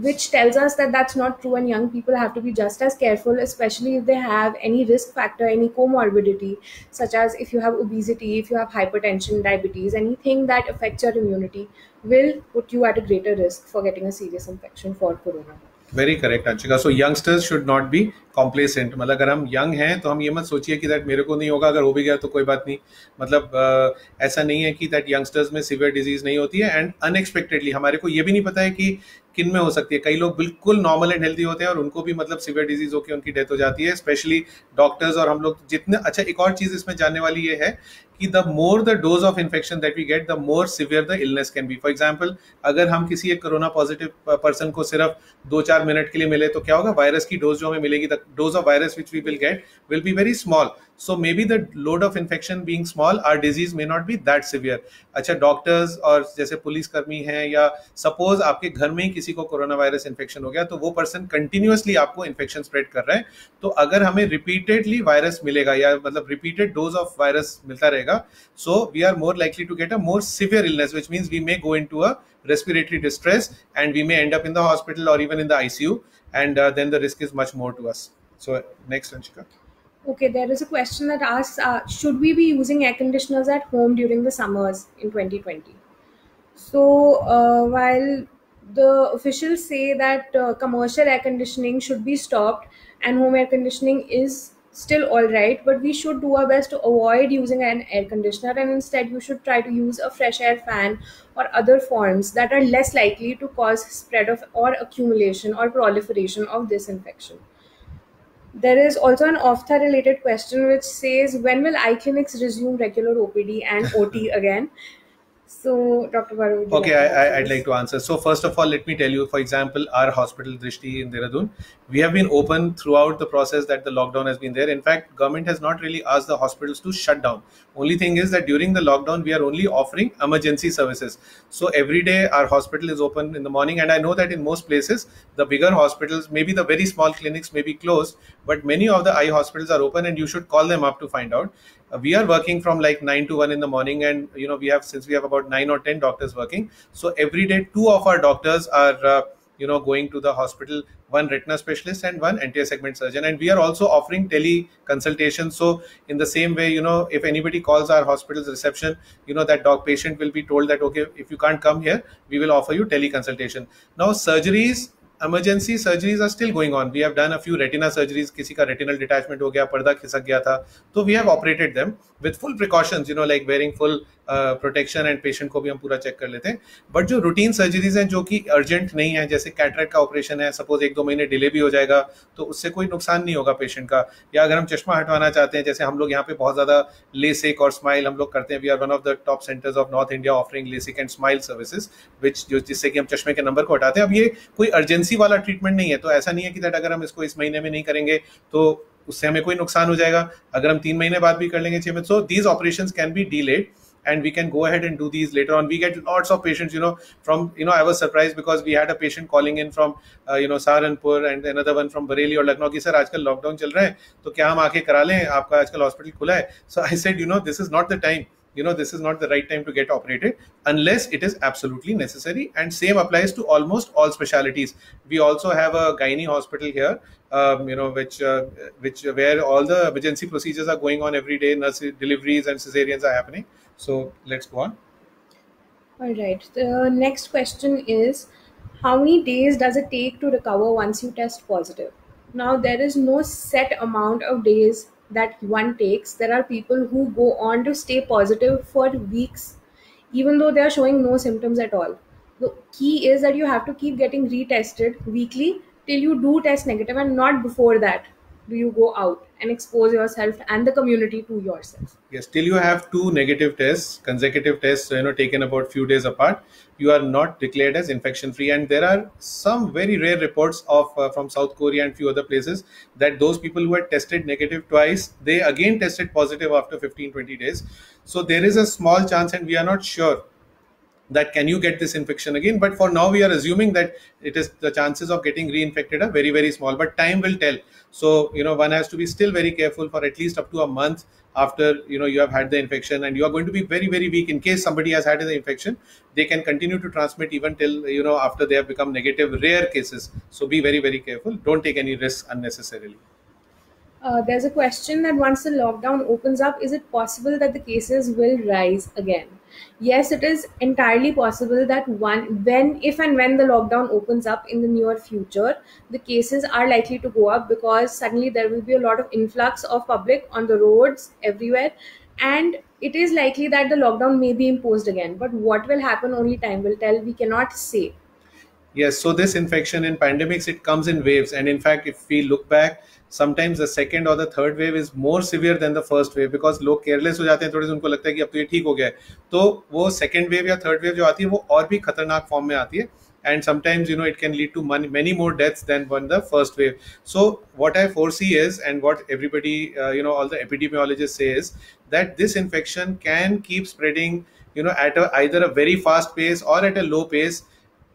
which tells us that that's not true, and young people have to be just as careful, especially if they have any risk factor, any comorbidity, such as if you have obesity, if you have hypertension, diabetes, anything that affects your immunity will put you at a greater risk for getting a serious infection for corona. Very correct Anshika. So youngsters should not be complacent. मतलब अगर हम young हैं तो हम ये मत सोचिए कि दैट मेरे को नहीं होगा, अगर हो भी गया तो कोई बात नहीं. मतलब ऐसा नहीं है कि दैट यंगस्टर्स में सीवियर डिजीज नहीं होती है. एंड अनएक्सपेक्टेडली हमारे को ये भी नहीं पता है कि किन में हो सकती है. कई लोग बिल्कुल नॉर्मल एंड हेल्दी होते हैं और उनको भी मतलब सीवियर डिजीज होकर उनकी डेथ हो जाती है. स्पेशली डॉक्टर्स और हम लोग जितने. अच्छा, एक और चीज इसमें जानने वाली ये है कि the more the dose of infection that we get, the more severe the illness can be. For example, अगर हम किसी एक कोरोना पॉजिटिव पर्सन को सिर्फ 2-4 मिनट के लिए मिले तो क्या होगा, वायरस की डोज जो हमें मिलेगी, the dose of virus which we will get will be very small. So maybe the load of infection being small, our disease may not be that severe. अच्छा, डॉक्टर्स और जैसे पुलिस कर्मी हैं, या सपोज आपके घर में ही किसी को कोरोना वायरस इन्फेक्शन हो गया तो वो पर्सन कंटिन्यूअसली आपको इन्फेक्शन स्प्रेड कर रहा है. तो अगर हमें रिपीटेडली वायरस मिलेगा या मतलब रिपीटेड डोज ऑफ वायरस मिलता रहेगा, so we are more likely to get a more severe illness, which means we may go into a respiratory distress and we may end up in the hospital or even in the ICU, and then the risk is much more to us. So next, Anshika. Okay, there is a question that asks, should we be using air conditioners at home during the summers in 2020? So, while the officials say that commercial air conditioning should be stopped and home air conditioning is still all right, but we should do our best to avoid using an air conditioner, and instead you should try to use a fresh air fan or other forms that are less likely to cause spread of or accumulation or proliferation of this infection. There is also an OFTHA related question which says, when will eye clinics resume regular OPD and OT again? So, Dr. Baru, would you Okay, like to answer I'd this? like to answer. So first of all, let me tell you, for example, our hospital Drishti in Dehradun, we have been open throughout the process that the lockdown has been there. In fact, government has not really asked the hospitals to shut down. Only thing is that during the lockdown, we are only offering emergency services. So every day our hospital is open in the morning, and I know that in most places, the bigger hospitals, maybe the very small clinics may be closed, but many of the eye hospitals are open, and you should call them up to find out. We are working from like 9 to 1 in the morning, and we have, since we have about 9 or 10 doctors working, so every day 2 of our doctors are going to the hospital, one retina specialist and one anterior segment surgeon, and we are also offering tele consultation. So in the same way, if anybody calls our hospital's reception, that dog patient will be told that, okay, if you can't come here, we will offer you tele consultation. Now surgeries, emergency surgeries are still going on. We have done a few retina surgeries. किसी का retinal detachment हो गया, पर्दा खिसक गया था, तो we have operated them with full precautions, like wearing full protection, and patient को भी हम पूरा चेक कर लेते हैं. बट जो रूटीन सर्जरीज हैं जो कि अर्जेंट नहीं है, जैसे कैटरेक्ट का ऑपरेशन है, सपोज 1-2 महीने डिले भी हो जाएगा तो उससे कोई नुकसान नहीं होगा पेशेंट का. या अगर हम चश्मा हटवाना चाहते हैं, जैसे हम लोग यहाँ पे बहुत ज़्यादा लेसिक और स्माइल हम लोग करते हैं. We are one of the top centres of north India offering LASIK and SMILE services, जिससे कि हम चश्मे के नंबर को हटाते हैं. अब ये कोई अर्जेंसी वाला ट्रीटमेंट नहीं है, तो ऐसा नहीं है कि दैट अगर हम इसको इस महीने में नहीं करेंगे तो उससे हमें कोई नुकसान हो जाएगा. अगर हम 3 महीने बाद भी कर लेंगे, 6 महीने, so these operations can be delayed and we can go ahead and do these later on. We get lots of patients, from, I was surprised because we had a patient calling in from, Saharanpur, and another one from Bareilly or Lucknow, ki sir aajkal lockdown chal raha hai, to kya hum aake kara lein, aapka aajkal hospital khula hai. So I said, this is not the time. This is not the right time to get operated unless it is absolutely necessary, and same applies to almost all specialties. We also have a gynae hospital here, which where all the emergency procedures are going on every day. Nurse deliveries and cesareans are happening. So let's go on. All right. The next question is, how many days does it take to recover once you test positive? Now, there is no set amount of days that one takes. There are people who go on to stay positive for weeks, even though they are showing no symptoms at all. The key is that you have to keep getting retested weekly till you do test negative, and not before that do you go out and expose yourself and the community to yourself. Yes, till you have 2 negative tests, consecutive tests, taken about few days apart, you are not declared as infection free. And there are some very rare reports of from South Korea and few other places that those people who had tested negative twice, they again tested positive after 15-20 days. So there is a small chance, and we are not sure that can you get this infection again. But for now we are assuming that it is the chances of getting reinfected are very very small, but time will tell. So one has to be still very careful for at least up to a month after you have had the infection, and you are going to be very very weak. In case somebody has had the infection, they can continue to transmit even till after they have become negative, rare cases. So be very very careful, don't take any risks unnecessarily. There's a question that once the lockdown opens up, is it possible that the cases will rise again? Yes, it is entirely possible that if and when the lockdown opens up in the near future, the cases are likely to go up because suddenly there will be a lot of influx of public on the roads everywhere, and it is likely that the lockdown may be imposed again. But what will happen, only time will tell. We cannot say. Yes, so this infection in pandemics, it comes in waves. And in fact, if we look back, sometimes the second or the third wave is more severe than the first wave, because लोग careless हो जाते हैं थोड़े से, उनको लगता है कि अब तो ये ठीक हो गया है, तो वो सेकंड वेव या थर्ड वेव जो आती है वो और भी खतरनाक फॉर्म में आती है. And sometimes it can lead to many more deaths than when the first wave. So what I foresee is, and what everybody all the epidemiologists say is, that this infection can keep spreading at either a very fast pace or at a low pace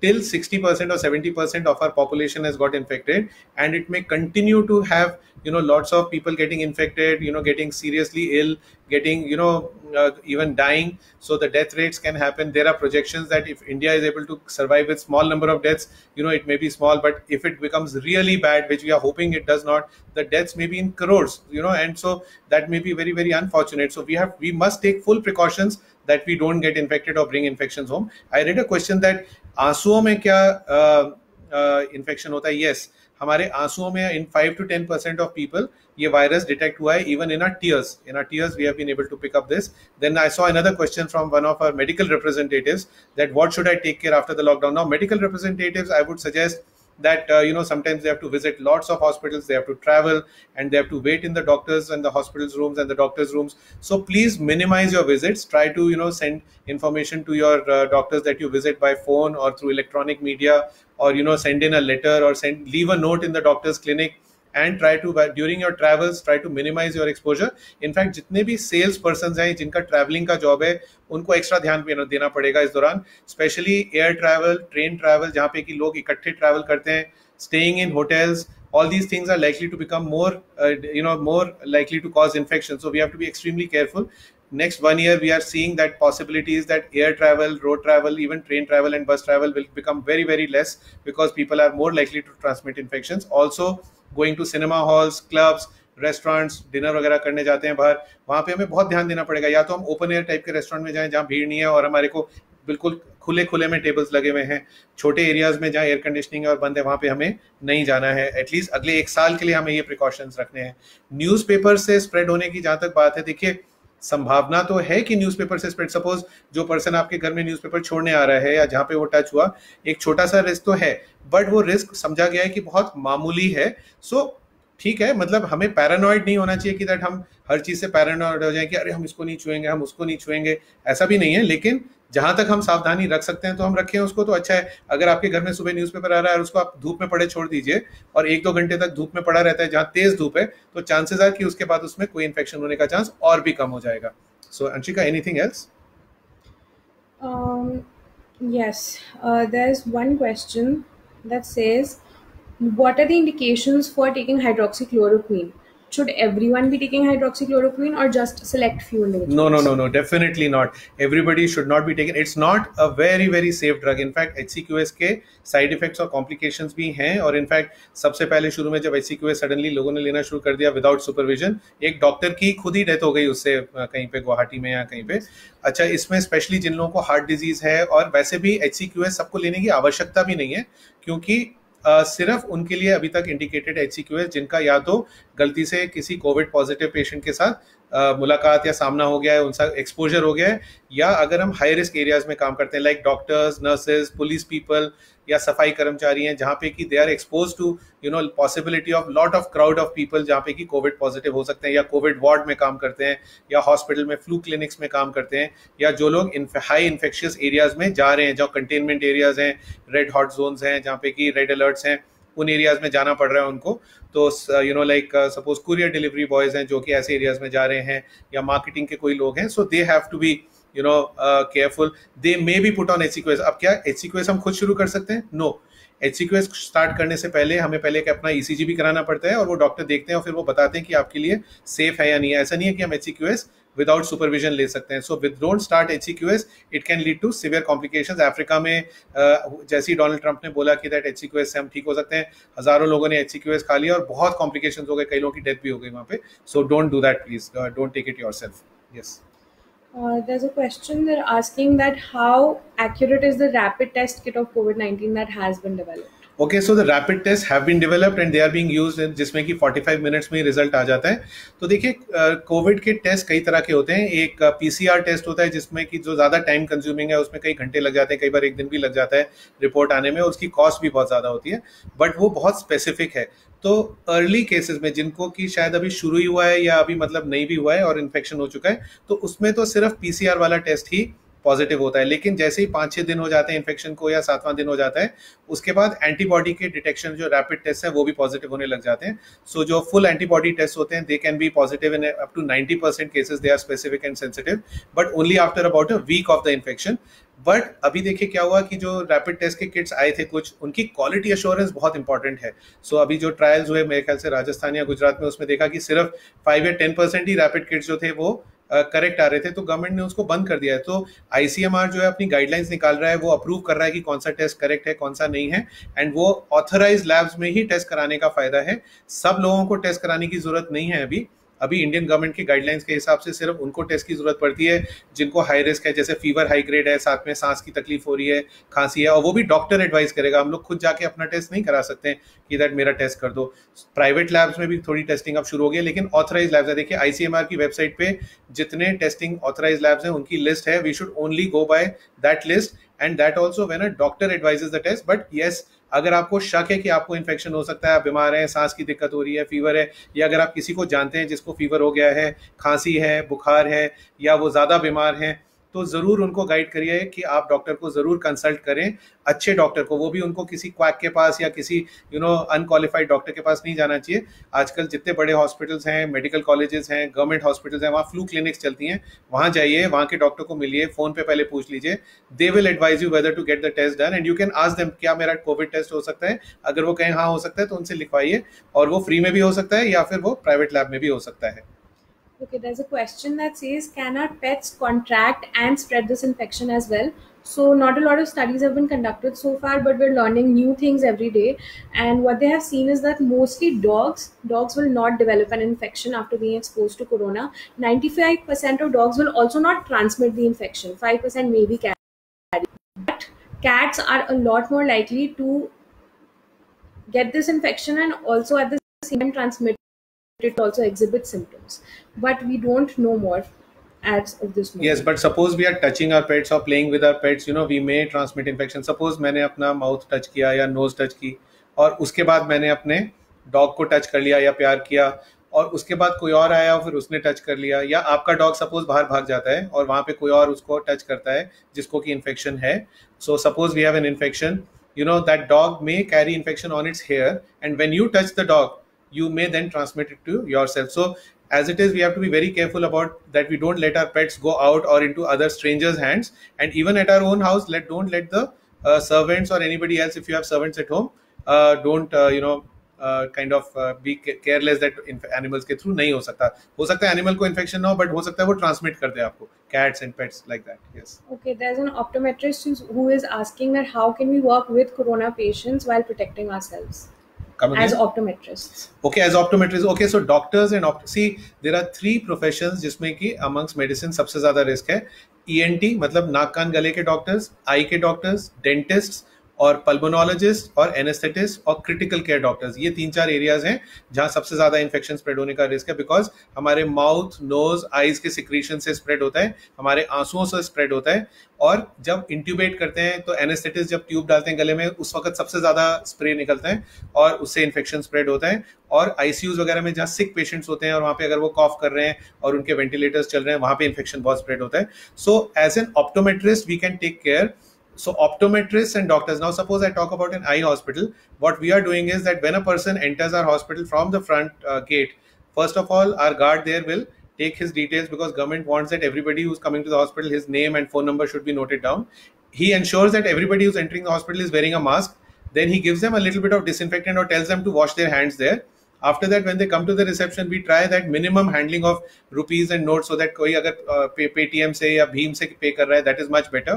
till 60% or 70% of our population has got infected, and it may continue to have lots of people getting infected, getting seriously ill, getting even dying. So the death rates can happen. There are projections that if India is able to survive with small number of deaths, it may be small, but if it becomes really bad, which we are hoping it does not, the deaths may be in crores, and so that may be very very unfortunate. So we must take full precautions that we don't get infected or bring infections home. I read a question that आंसुओं में क्या infection होता है? Yes, हमारे आंसुओं में in 5 to 10% of people ये virus detect हुआ है. Even in our tears we have been able to pick up this. Then I saw another question from one of our medical representatives that what should I take care after the lockdown. Now medical representatives, I would suggest that sometimes they have to visit lots of hospitals, they have to travel, and they have to wait in the doctors and the hospitals rooms and the doctors rooms. So please minimize your visits. Try to send information to your doctors that you visit by phone or through electronic media, or send in a letter, or leave a note in the doctor's clinic, and try to, during your travels, try to minimize your exposure. In fact, जितने भी sales person हैं जिनका travelling का job है, उनको extra ध्यान देना पड़ेगा इस दौरान, specially air travel, train travel, जहाँ पे कि लोग इकट्ठे ट्रैवल करते हैं, staying in hotels. All these things are likely to become more likely to cause infection. So we have to be extremely careful. Next 1 year, we are seeing that possibilities that air travel, road travel, even train travel and bus travel will become very, very less, because people are more likely to transmit infections. Also, going to cinema halls, clubs, restaurants, dinner वगैरह करने जाते हैं बाहर, वहाँ पे हमें बहुत ध्यान देना पड़ेगा. या तो हम ओपन एयर टाइप के रेस्टोरेंट में जाएं जहाँ भीड़ नहीं है और हमारे को बिल्कुल खुले में टेबल्स लगे हुए हैं. छोटे एरियाज में जहाँ एयर कंडीशनिंग और बंद है, वहाँ पे हमें नहीं जाना है. एटलीस्ट अगले 1 साल के लिए हमें ये प्रिकॉशंस रखने हैं. न्यूज़पेपर से स्प्रेड होने की जहाँ तक बात है, देखिए संभावना तो है कि न्यूज़पेपर से स्प्रेड, सपोज जो पर्सन आपके घर में न्यूज़पेपर छोड़ने आ रहा है या जहाँ पे वो टच हुआ, एक छोटा सा रिस्क तो है, बट वो रिस्क समझा गया है कि बहुत मामूली है. सो ठीक है, मतलब हमें पैरानॉइड नहीं होना चाहिए कि दैट हम हर चीज़ से पैरानॉइड हो जाए कि अरे हम इसको नहीं छुएंगे, हम उसको नहीं छुएंगे, ऐसा भी नहीं है. लेकिन जहां तक हम सावधानी रख सकते हैं तो हम रखें उसको, तो अच्छा है. अगर आपके घर में सुबह न्यूज़पेपर आ रहा है और उसको आप धूप में पड़े छोड़ दीजिए और 1-2 घंटे तक धूप में पड़ा रहता है जहाँ तेज धूप है, तो चांसेस है कि उसके बाद उसमें कोई इन्फेक्शन होने का चांस और भी कम हो जाएगा. So Anshika, anything else? Yes, there's one question that says, what are the indications for taking hydroxychloroquine? Should everyone be taking hydroxychloroquine or just select few individuals? No, definitely not. Everybody should not be taken. It's not a very very safe drug. In fact, HCQS के side effects और complications भी हैं. और in fact सबसे पहले शुरू में जब HCQS सडनली लोगों ने लेना शुरू कर दिया विदाउट सुपरविजन, एक डॉक्टर की खुद ही डेथ हो गई उससे, कहीं पे गुवाहाटी में या कहीं पे. अच्छा, इसमें स्पेशली जिन लोगों को हार्ट डिजीज है, और वैसे भी HCQS सबको लेने की आवश्यकता भी नहीं है, क्योंकि सिर्फ उनके लिए अभी तक इंडिकेटेड HCQS जिनका या तो गलती से किसी कोविड पॉजिटिव पेशेंट के साथ मुलाकात या सामना हो गया है, उनका एक्सपोजर हो गया है, या अगर हम हाई रिस्क एरियाज में काम करते हैं like doctors, nurses, police people या सफाई कर्मचारी हैं, जहाँ पे कि they are expose to possibility of lot of crowd of people जहाँ पे कि कोविड पॉजिटिव हो सकते हैं, या कोविड वार्ड में काम करते हैं, या हॉस्पिटल में फ्लू क्लिनिक्स में काम करते हैं, या जो लोग हाई इन्फेक्शियस एरियाज में जा रहे हैं, जो कंटेनमेंट एरियाज हैं, रेड हॉट जोन्स हैं, जहाँ पे कि रेड अलर्ट्स हैं, उन एरियाज में जाना पड़ रहा है उनको. तो like suppose courier delivery boys हैं जो कि ऐसे एरियाज में जा रहे हैं, या मार्केटिंग के कोई लोग हैं, so they have to be careful, they may be put on HCQS. अब क्या HCQS हम खुद शुरू कर सकते हैं? नो. HCQS स्टार्ट करने से पहले हमें पहले अपना ECG भी कराना पड़ता है, और वो डॉक्टर देखते हैं और फिर वो बताते हैं कि आपके लिए सेफ है या नहीं है. ऐसा नहीं है कि हम HCQS विदाउट सुपरविजन ले सकते हैं. So with don't start HCQS, it can lead to severe complications. Africa में जैसे ही डोनाल्ड ट्रंप ने बोला कि दैट HCQS से हम ठीक हो सकते हैं, हजारों लोगों ने HCQS खा लिया और बहुत कॉम्प्लिकेशंस हो गए, कई लोगों की डेथ भी हो गई वहां पे. So don't do that please, don't take it yourself. Yes. There's a question they're asking that how accurate is the rapid test kit of COVID-19 that has been developed? Okay, so the rapid tests have been developed and they are being used in, जिसमें कि 45 minutes में result आ जाता है. तो देखिए, Covid के test कई तरह के होते हैं. एक PCR टेस्ट होता है जिसमें कि जो ज़्यादा टाइम कंज्यूमिंग है, उसमें कई घंटे लग जाते हैं, कई बार एक दिन भी लग जाता है रिपोर्ट आने में, उसकी कॉस्ट भी बहुत ज़्यादा होती है, बट वो बहुत स्पेसिफिक है. तो अर्ली केसेस में जिनको कि शायद अभी शुरू ही हुआ है या अभी मतलब नहीं भी हुआ है और इन्फेक्शन हो चुका है, तो उसमें तो सिर्फ PCR वाला टेस्ट ही पॉजिटिव होता है. लेकिन जैसे ही 5-6 दिन हो जाते हैं इन्फेक्शन को या 7वां दिन हो जाता है, उसके बाद एंटीबॉडी के डिटेक्शन जो रैपिड टेस्ट है वो भी पॉजिटिव होने लग जाते हैं. सो जो फुल एंटीबॉडी टेस्ट होते हैं, they can be positive in up to 90% cases. They are specific and sensitive, but only after about a week of the infection. But अभी देखिए क्या हुआ कि जो रैपिड टेस्ट के किट्स आए थे कुछ, उनकी क्वालिटी अश्योरेंस बहुत इंपॉर्टेंट है. सो अभी जो ट्रायल्स हुए मेरे ख्याल से राजस्थान या गुजरात में, उसमें देखा कि सिर्फ 5 या 10% ही रैपिड किट्स जो थे वो करेक्ट आ रहे थे, तो गवर्नमेंट ने उसको बंद कर दिया है. तो ICMR जो है अपनी गाइडलाइंस निकाल रहा है, वो अप्रूव कर रहा है कि कौन सा टेस्ट करेक्ट है कौन सा नहीं है, एंड वो ऑथराइज लैब्स में ही टेस्ट कराने का फायदा है. सब लोगों को टेस्ट कराने की जरूरत नहीं है. अभी इंडियन गवर्नमेंट की गाइडलाइंस के हिसाब से सिर्फ उनको टेस्ट की जरूरत पड़ती है जिनको हाई रिस्क है, जैसे फीवर हाई ग्रेड है, साथ में सांस की तकलीफ हो रही है, खांसी है, और वो भी डॉक्टर एडवाइस करेगा. हम लोग खुद जाके अपना टेस्ट नहीं करा सकते कि दैट मेरा टेस्ट कर दो. प्राइवेट लैब्स में भी थोड़ी टेस्टिंग अब शुरू हो गई, लेकिन ऑथराइज लैब्स है. देखिए ICMR की वेबसाइट पे जितने टेस्टिंग ऑथराइज लैब्स हैं उनकी लिस्ट है. We should only go by that list, and that also when a doctor advises the test. But yes, अगर आपको शक है कि आपको इन्फेक्शन हो सकता है, आप बीमार हैं, सांस की दिक्कत हो रही है, फीवर है, या अगर आप किसी को जानते हैं जिसको फीवर हो गया है, खांसी है, बुखार है, या वो ज़्यादा बीमार हैं, तो ज़रूर उनको गाइड करिए कि आप डॉक्टर को ज़रूर कंसल्ट करें, अच्छे डॉक्टर को. वो भी उनको किसी क्वैक के पास या किसी अनक्वालिफाइड डॉक्टर के पास नहीं जाना चाहिए. आजकल जितने बड़े हॉस्पिटल्स हैं, मेडिकल कॉलेजेस हैं, गवर्नमेंट हॉस्पिटल्स हैं, वहाँ फ्लू क्लिनिक्स चलती हैं, वहाँ जाइए, वहाँ के डॉक्टर को मिलिए, फ़ोन पे पहले पूछ लीजिए. They will advise you whether to get the test done, and you can ask them क्या मेरा कोविड टेस्ट हो सकता है. अगर वो कहें हाँ हो सकता है तो उनसे लिखवाइए, और वो फ्री में भी हो सकता है या फिर वो प्राइवेट लैब में भी हो सकता है. Okay, there's a question that says, can our pets contract and spread this infection as well? So not a lot of studies have been conducted so far, but we're learning new things every day. And what they have seen is that mostly dogs will not develop an infection after being exposed to corona. 95% of dogs will also not transmit the infection. 5% may be carried. But cats are a lot more likely to get this infection and also at the same time transmit it, also exhibit symptoms, but we don't know more as of this moment. Yes, but suppose we are touching our pets or playing with our pets, we may transmit infection. Suppose मैंने अपना mouth touch किया या knows touch की, और उसके बाद मैंने अपने डॉग को टच कर लिया या प्यार किया, और उसके बाद कोई और आया और फिर उसने टच कर लिया, या आपका डॉग सपोज बाहर भाग जाता है और वहाँ पे कोई और उसको टच करता है जिसको कि इन्फेक्शन है. So suppose we have an infection, that dog may carry infection on its hair, and when you touch the dog, you may then transmit it to yourself. So as it is, we have to be very careful about that. We don't let our pets go out or into other strangers' hands, and even at our own house, don't let the servants or anybody else, if you have servants at home, don't be careless that animals के through नहीं हो सकता है animal को infection ना हो, but हो सकता है वो transmit कर दे आपको, cats and pets like that. Yes. Okay, there's an optometrist who is asking that how can we work with corona patients while protecting ourselves as optometrists. Okay, as optometrists. Okay, so doctors and see, there are 3 professions जिसमें कि amongst medicine सबसे ज़्यादा risk है. ENT मतलब नाक कान गले के doctors, आई के डॉक्टर्स, डेंटिस्ट और पल्मोनोलॉजिस्ट और एनेस्थेटिस्ट और क्रिटिकल केयर डॉक्टर्स. ये 3-4 एरियाज हैं जहां सबसे ज्यादा इन्फेक्शन स्प्रेड होने का रिस्क है, बिकॉज हमारे माउथ, नोज, आईज के सिक्रीशन से स्प्रेड होता है, हमारे आंसुओं से स्प्रेड होता है, और जब इंट्यूबेट करते हैं तो एनेस्थेटिस्ट जब ट्यूब डालते हैं गले में, उस वक्त सबसे ज्यादा स्प्रे निकलता है और उससे इन्फेक्शन स्प्रेड होता है. और आईसीयूज वगैरह में जहाँ सिक पेशेंट्स होते हैं और वहाँ पे अगर वो कॉफ कर रहे हैं और उनके वेंटिलेटर्स चल रहे हैं, वहाँ पे इन्फेक्शन बहुत स्प्रेड होता है. So as an optometrist we can take care. So optometrists and doctors. Now suppose I talk about an eye hospital. What we are doing is that when a person enters our hospital from the front gate, first of all, our guard there will take his details, because government wants that everybody who's coming to the hospital, his name and phone number should be noted down. He ensures that everybody who's entering the hospital is wearing a mask. Then he gives them a little bit of disinfectant or tells them to wash their hands there. After that, when they come to the reception, we try that minimum handling of rupees and notes, so that कोई अगर Paytm से या भीम से पे कर रहा है, that is much better.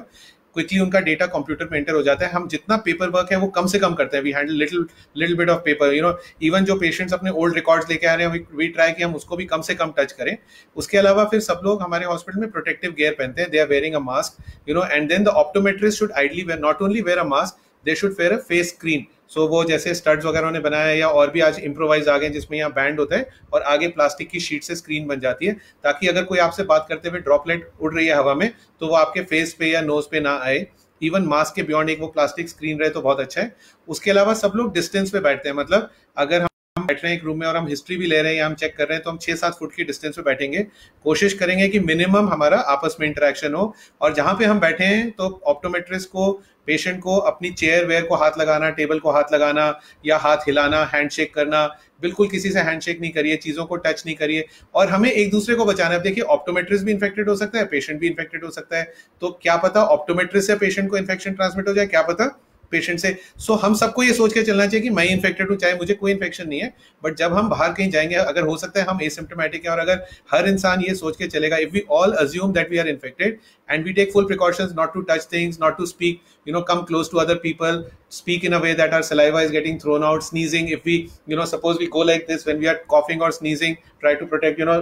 Quickly उनका डेटा कंप्यूटर में एंटर हो जाता है. हम जितना पेपर वर्क है वो कम से कम करते हैं. We handle little bit of paper, you know. Even जो पेशेंट्स अपने ओल्ड रिकॉर्ड्स लेके आ रहे हैं, वी ट्राई कि हम उसको भी कम से कम टच करें. उसके अलावा फिर सब लोग हमारे हॉस्पिटल में प्रोटेक्टिव गियर पहनते हैं. They are wearing a mask, you know. And then the optometrist should ideally wear, not only wear a mask, they should wear a face screen. So वो जैसे स्टड्स वगैरह ने बनाया है, या और भी आज इम्प्रोवाइज आ गए जिसमें यहाँ बैंड होता है और आगे प्लास्टिक की शीट से स्क्रीन बन जाती है, ताकि अगर कोई आपसे बात करते हुए ड्रॉपलेट उड़ रही है हवा में तो वो आपके फेस पे या नोज पे ना आए. इवन मास्क के बियॉन्ड एक वो प्लास्टिक स्क्रीन रहे तो बहुत अच्छा है. उसके अलावा सब लोग डिस्टेंस पे बैठते हैं. मतलब अगर हम बैठ रहे हैं एक रूम में और हम हिस्ट्री भी ले रहे हैं या हम चेक कर रहे हैं, तो हम 6-7 फुट की डिस्टेंस पे बैठेंगे. कोशिश करेंगे कि मिनिमम हमारा आपस में इंटरेक्शन हो. और जहां पे हम बैठे हैं तो ऑप्टोमेट्रिस्ट को, पेशेंट को अपनी चेयर वेयर को हाथ लगाना, टेबल को हाथ लगाना या हाथ हिलाना, हैंडशेक करना. बिल्कुल किसी से हैंडशेक नहीं करिए, चीजों को टच नहीं करिए. और हमें एक दूसरे को बचाना है. देखिए, ऑप्टोमेट्रिस्ट भी इन्फेक्टेड हो सकता है, पेशेंट भी इन्फेक्टेड हो सकता है. तो क्या पता ऑप्टोमेट्रिस्ट से पेशेंट को इन्फेक्शन ट्रांसमिट हो जाए, क्या पता पेशेंट से. सो हम सबको ये सोच के चलना चाहिए कि मैं इन्फेक्टेड हूँ, चाहे मुझे कोई इन्फेक्शन नहीं है. बट जब हम बाहर कहीं जाएंगे, अगर हो सकता है हम एसिम्प्टोमेटिक है, और अगर हर इंसान ये सोच के चलेगा, if we all assume that we are infected and we take full precautions not to touch things, not to speak, you know, come close to other people, speak in a way that our saliva is getting thrown out, sneezing, if we, you know, suppose we go like this when we are coughing or sneezing, try to protect, you know,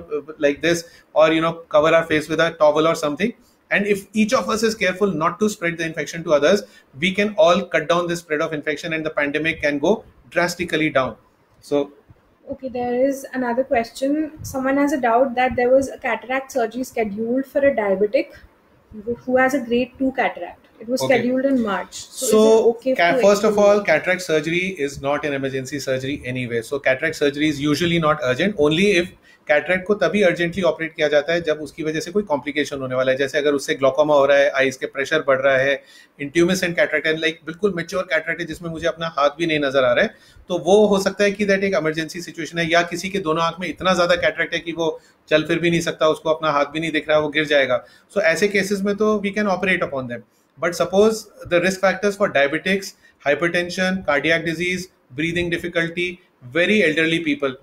like this, or, you know, cover our face with a towel or something. And if each of us is careful not to spread the infection to others, we can all cut down the spread of infection and the pandemic can go drastically down. So Okay, there is another question. Someone has a doubt that there was a cataract surgery scheduled for a diabetic who has a grade 2 cataract. It was Okay. scheduled in March. So, is So, it okay to first of exclude all, it? cataract surgery is not an emergency surgery anyway. So, cataract surgery is usually not urgent. Only if cataract को तभी urgently operate किया जाता है जब उसकी वजह से कोई कॉम्प्लिकेशन होने वाला है. जैसे अगर उससे ग्लोकोमा हो रहा है, आईज के प्रेशर बढ़ रहा है, इंट्यूमिसेंट कैटरेक्ट है, लाइक बिल्कुल मेच्योर कैटरेक्ट है जिसमें मुझे अपना हाथ भी नहीं नजर आ रहा है, तो वो हो सकता है कि दैट एक इमरजेंसी सिचुएशन है. या किसी के दोनों आंख में इतना ज्यादा कैटरेक्ट है कि वो चल फिर भी नहीं सकता, उसको अपना हाथ भी नहीं दिख रहा, वो गिर जाएगा. सो ऐसे केसेस में तो we can operate upon them. But suppose the risk factors for diabetics, hypertension, cardiac disease, breathing difficulty, very elderly people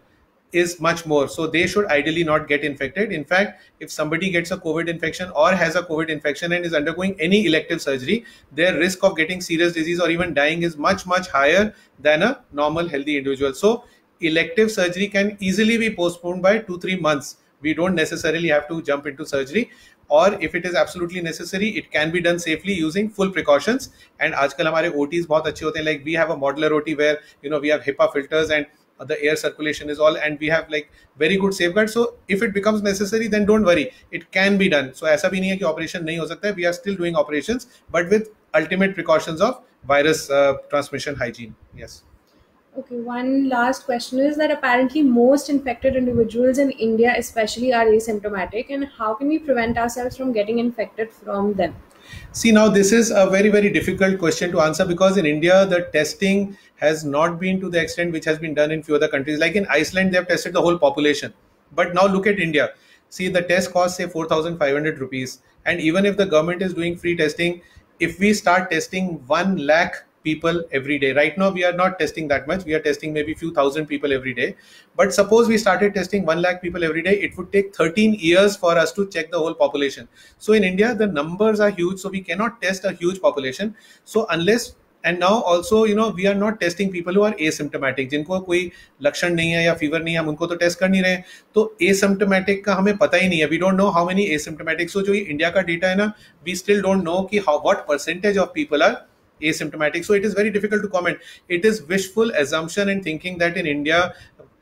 is much more. So they should ideally not get infected. In fact, if somebody gets a COVID infection or has a COVID infection and is undergoing any elective surgery, their risk of getting serious disease or even dying is much, much higher than a normal healthy individual. So elective surgery can easily be postponed by 2-3 months. We don't necessarily have to jump into surgery. Or if it is absolutely necessary, it can be done safely using full precautions. And आजकल हमारे OTs बहुत अच्छे होते हैं. Like we have a modular OT where, you know, we have HEPA filters and the air circulation is all, and we have like very good safeguards. So if it becomes necessary, then don't worry, it can be done. So ऐसा भी नहीं है कि operation नहीं हो सकता है. We are still doing operations, but with ultimate precautions of virus transmission hygiene. Yes. Okay, one last question is that apparently most infected individuals in India especially are asymptomatic, and how can we prevent ourselves from getting infected from them? See, now this is a very, very difficult question to answer, because in India, the testing has not been to the extent which has been done in few other countries. Like in Iceland, they have tested the whole population. But now look at India. See, the test costs, say, 4,500 rupees. And even if the government is doing free testing, if we start testing 1 lakh people every day, right now we are not testing that much, we are testing maybe few thousand people every day, but suppose we started testing 1 lakh people every day, it would take 13 years for us to check the whole population. So in India the numbers are huge, so we cannot test a huge population. So unless, and now also, you know, we are not testing people who are asymptomatic, जिनको कोई लक्षण नहीं है या fever नहीं है, हम उनको तो टेस्ट कर नहीं रहे. तो asymptomatic का हमें पता ही नहीं है. We don't know how many asymptomatic. So जो ये इंडिया का डेटा है ना, we still don't know कि what percentage of people are asymptomatic. So it is very difficult to comment. It is wishful assumption and thinking that in India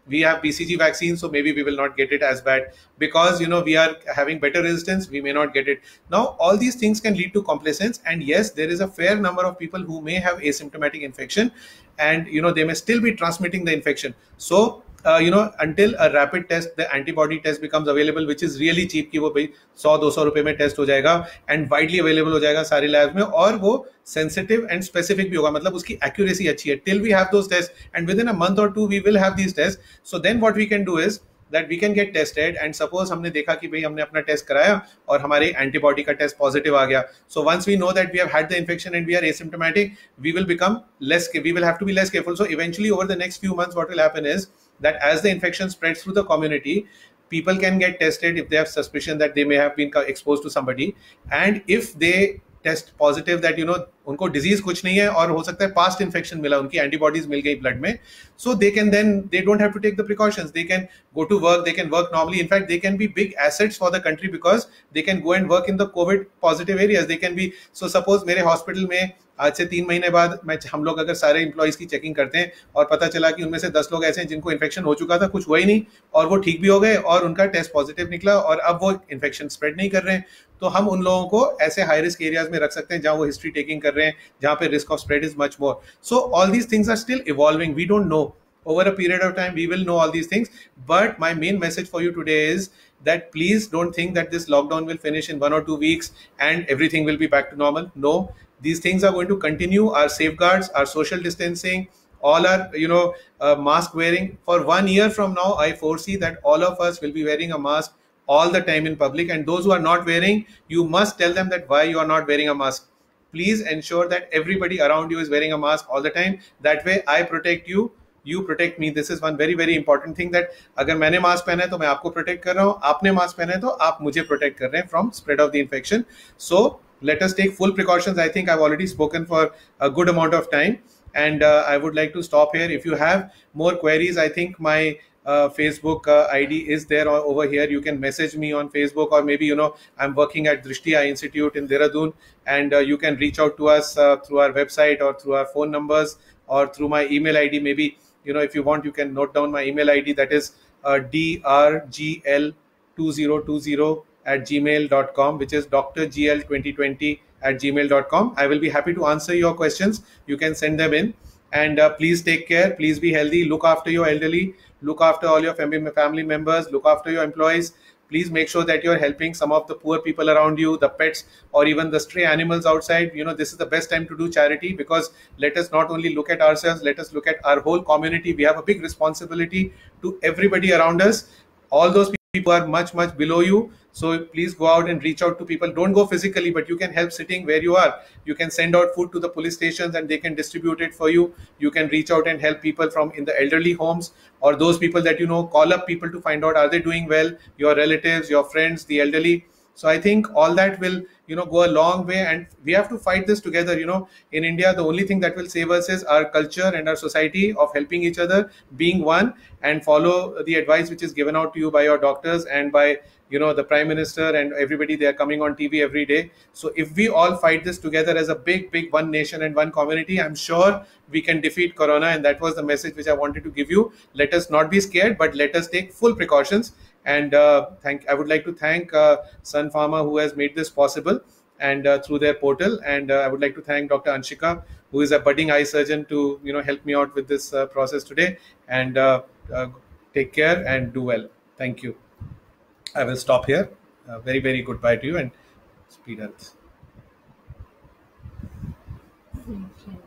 we have BCG vaccine, so maybe we will not get it as bad because, you know, we are having better resistance, we may not get it. Now all these things can lead to complacence, and yes, there is a fair number of people who may have asymptomatic infection, and, you know, they may still be transmitting the infection. So you know, until a rapid test, the antibody test becomes available, which is really cheap, कि वो भाई 100-200 रुपए में test हो जाएगा and widely available हो जाएगा सारी लैब्स में, और वो sensitive and specific भी होगा, मतलब उसकी accuracy अच्छी है. Till we have those tests, and within a month or two we will have these tests. So then what we can do is, that we can get tested and suppose हमने देखा कि भाई हमने अपना test कराया और हमारे antibody का टेस्ट पॉजिटिव आ गया, so once we know that we have had the infection and we are asymptomatic, we will become we will have to be less careful. So eventually over the next few months what will happen is that as the infection spreads through the community, people can get tested if they have suspicion that they may have been exposed to somebody, and if they test positive that उनको disease कुछ नहीं है और हो सकता है past infection मिला, उनकी एंटीबॉडीज मिल गई ब्लड में, so they can then they don't have to take the precautions, they can go to work, they can work normally, in fact they can be big assets for the country because they can go and work in the Covid positive areas, they can be, so suppose मेरे hospital में आज से 3 महीने बाद हम लोग अगर सारे इंप्लॉइज की चेकिंग करते हैं और पता चला कि उनमें से 10 लोग ऐसे हैं जिनको इन्फेक्शन हो चुका था, कुछ हुआ ही नहीं और वो ठीक भी हो गए और उनका टेस्ट पॉजिटिव निकला और अब वो इन्फेक्शन स्प्रेड नहीं कर रहे हैं, तो हम उन लोगों को ऐसे हाई रिस्क एरियाज में रख सकते हैं जहां वो हिस्ट्री टेकिंग कर रहे हैं, जहां पे risk of spread is much more. So all these things are still evolving, we don't know. Over a period of time, we will know all these things. But my main message for you today is that please don't think that this lockdown will finish in 1 or 2 weeks and everything will be back to normal. No, these things are going to continue. Our safeguards, our social distancing, all our mask wearing. For 1 year from now, I foresee that all of us will be wearing a mask all the time in public. And those who are not wearing, you must tell them that why you are not wearing a mask. Please ensure that everybody around you is wearing a mask all the time. That way, I protect you. You protect me. This is one very very important thing, that अगर मैंने mask पहना है तो मैं आपको protect कर रहा हूँ, आपने मास्क पहना है तो आप मुझे प्रोटेक्ट कर रहे हैं from spread of the infection. So let us take full precautions. I think I've already spoken for a good amount of time, and I would like to stop here. If you have more queries, I think my Facebook ID is there over here. You can message me on Facebook, or maybe I'm working at Drishti Eye Institute in Dehradun, and you can reach out to us through our website or through our phone numbers or through my email ID. Maybe if you want, you can note down my email ID, that is drgl2020@gmail.com, which is drgl2020@gmail.com. I will be happy to answer your questions. You can send them in, and please take care, please be healthy, look after your elderly, look after all your family members, look after your employees. Please make sure that you're helping some of the poor people around you, the pets, or even the stray animals outside. This is the best time to do charity, because let us not only look at ourselves, let us look at our whole community. We have a big responsibility to everybody around us. All those people are much below you, so please go out and reach out to people. Don't go physically, but you can help sitting where you are. You can send out food to the police stations and they can distribute it for you. You can reach out and help people from in the elderly homes, or those people that call up people to find out are they doing well, your relatives, your friends, the elderly. So I think all that will go a long way, and we have to fight this together. In India, the only thing that will save us is our culture and our society of helping each other, being one, and follow the advice which is given out to you by your doctors and by the Prime Minister and everybody. They are coming on TV every day. So if we all fight this together as a big one nation and one community, I'm sure we can defeat Corona. And that was the message which I wanted to give you. Let us not be scared, but let us take full precautions. And I would like to thank Sun Pharma, who has made this possible, and through their portal. And I would like to thank Dr. Anshika, who is a budding eye surgeon, to help me out with this process today. And take care and do well. Thank you. I will stop here. Very very goodbye to you, and speed health. Okay.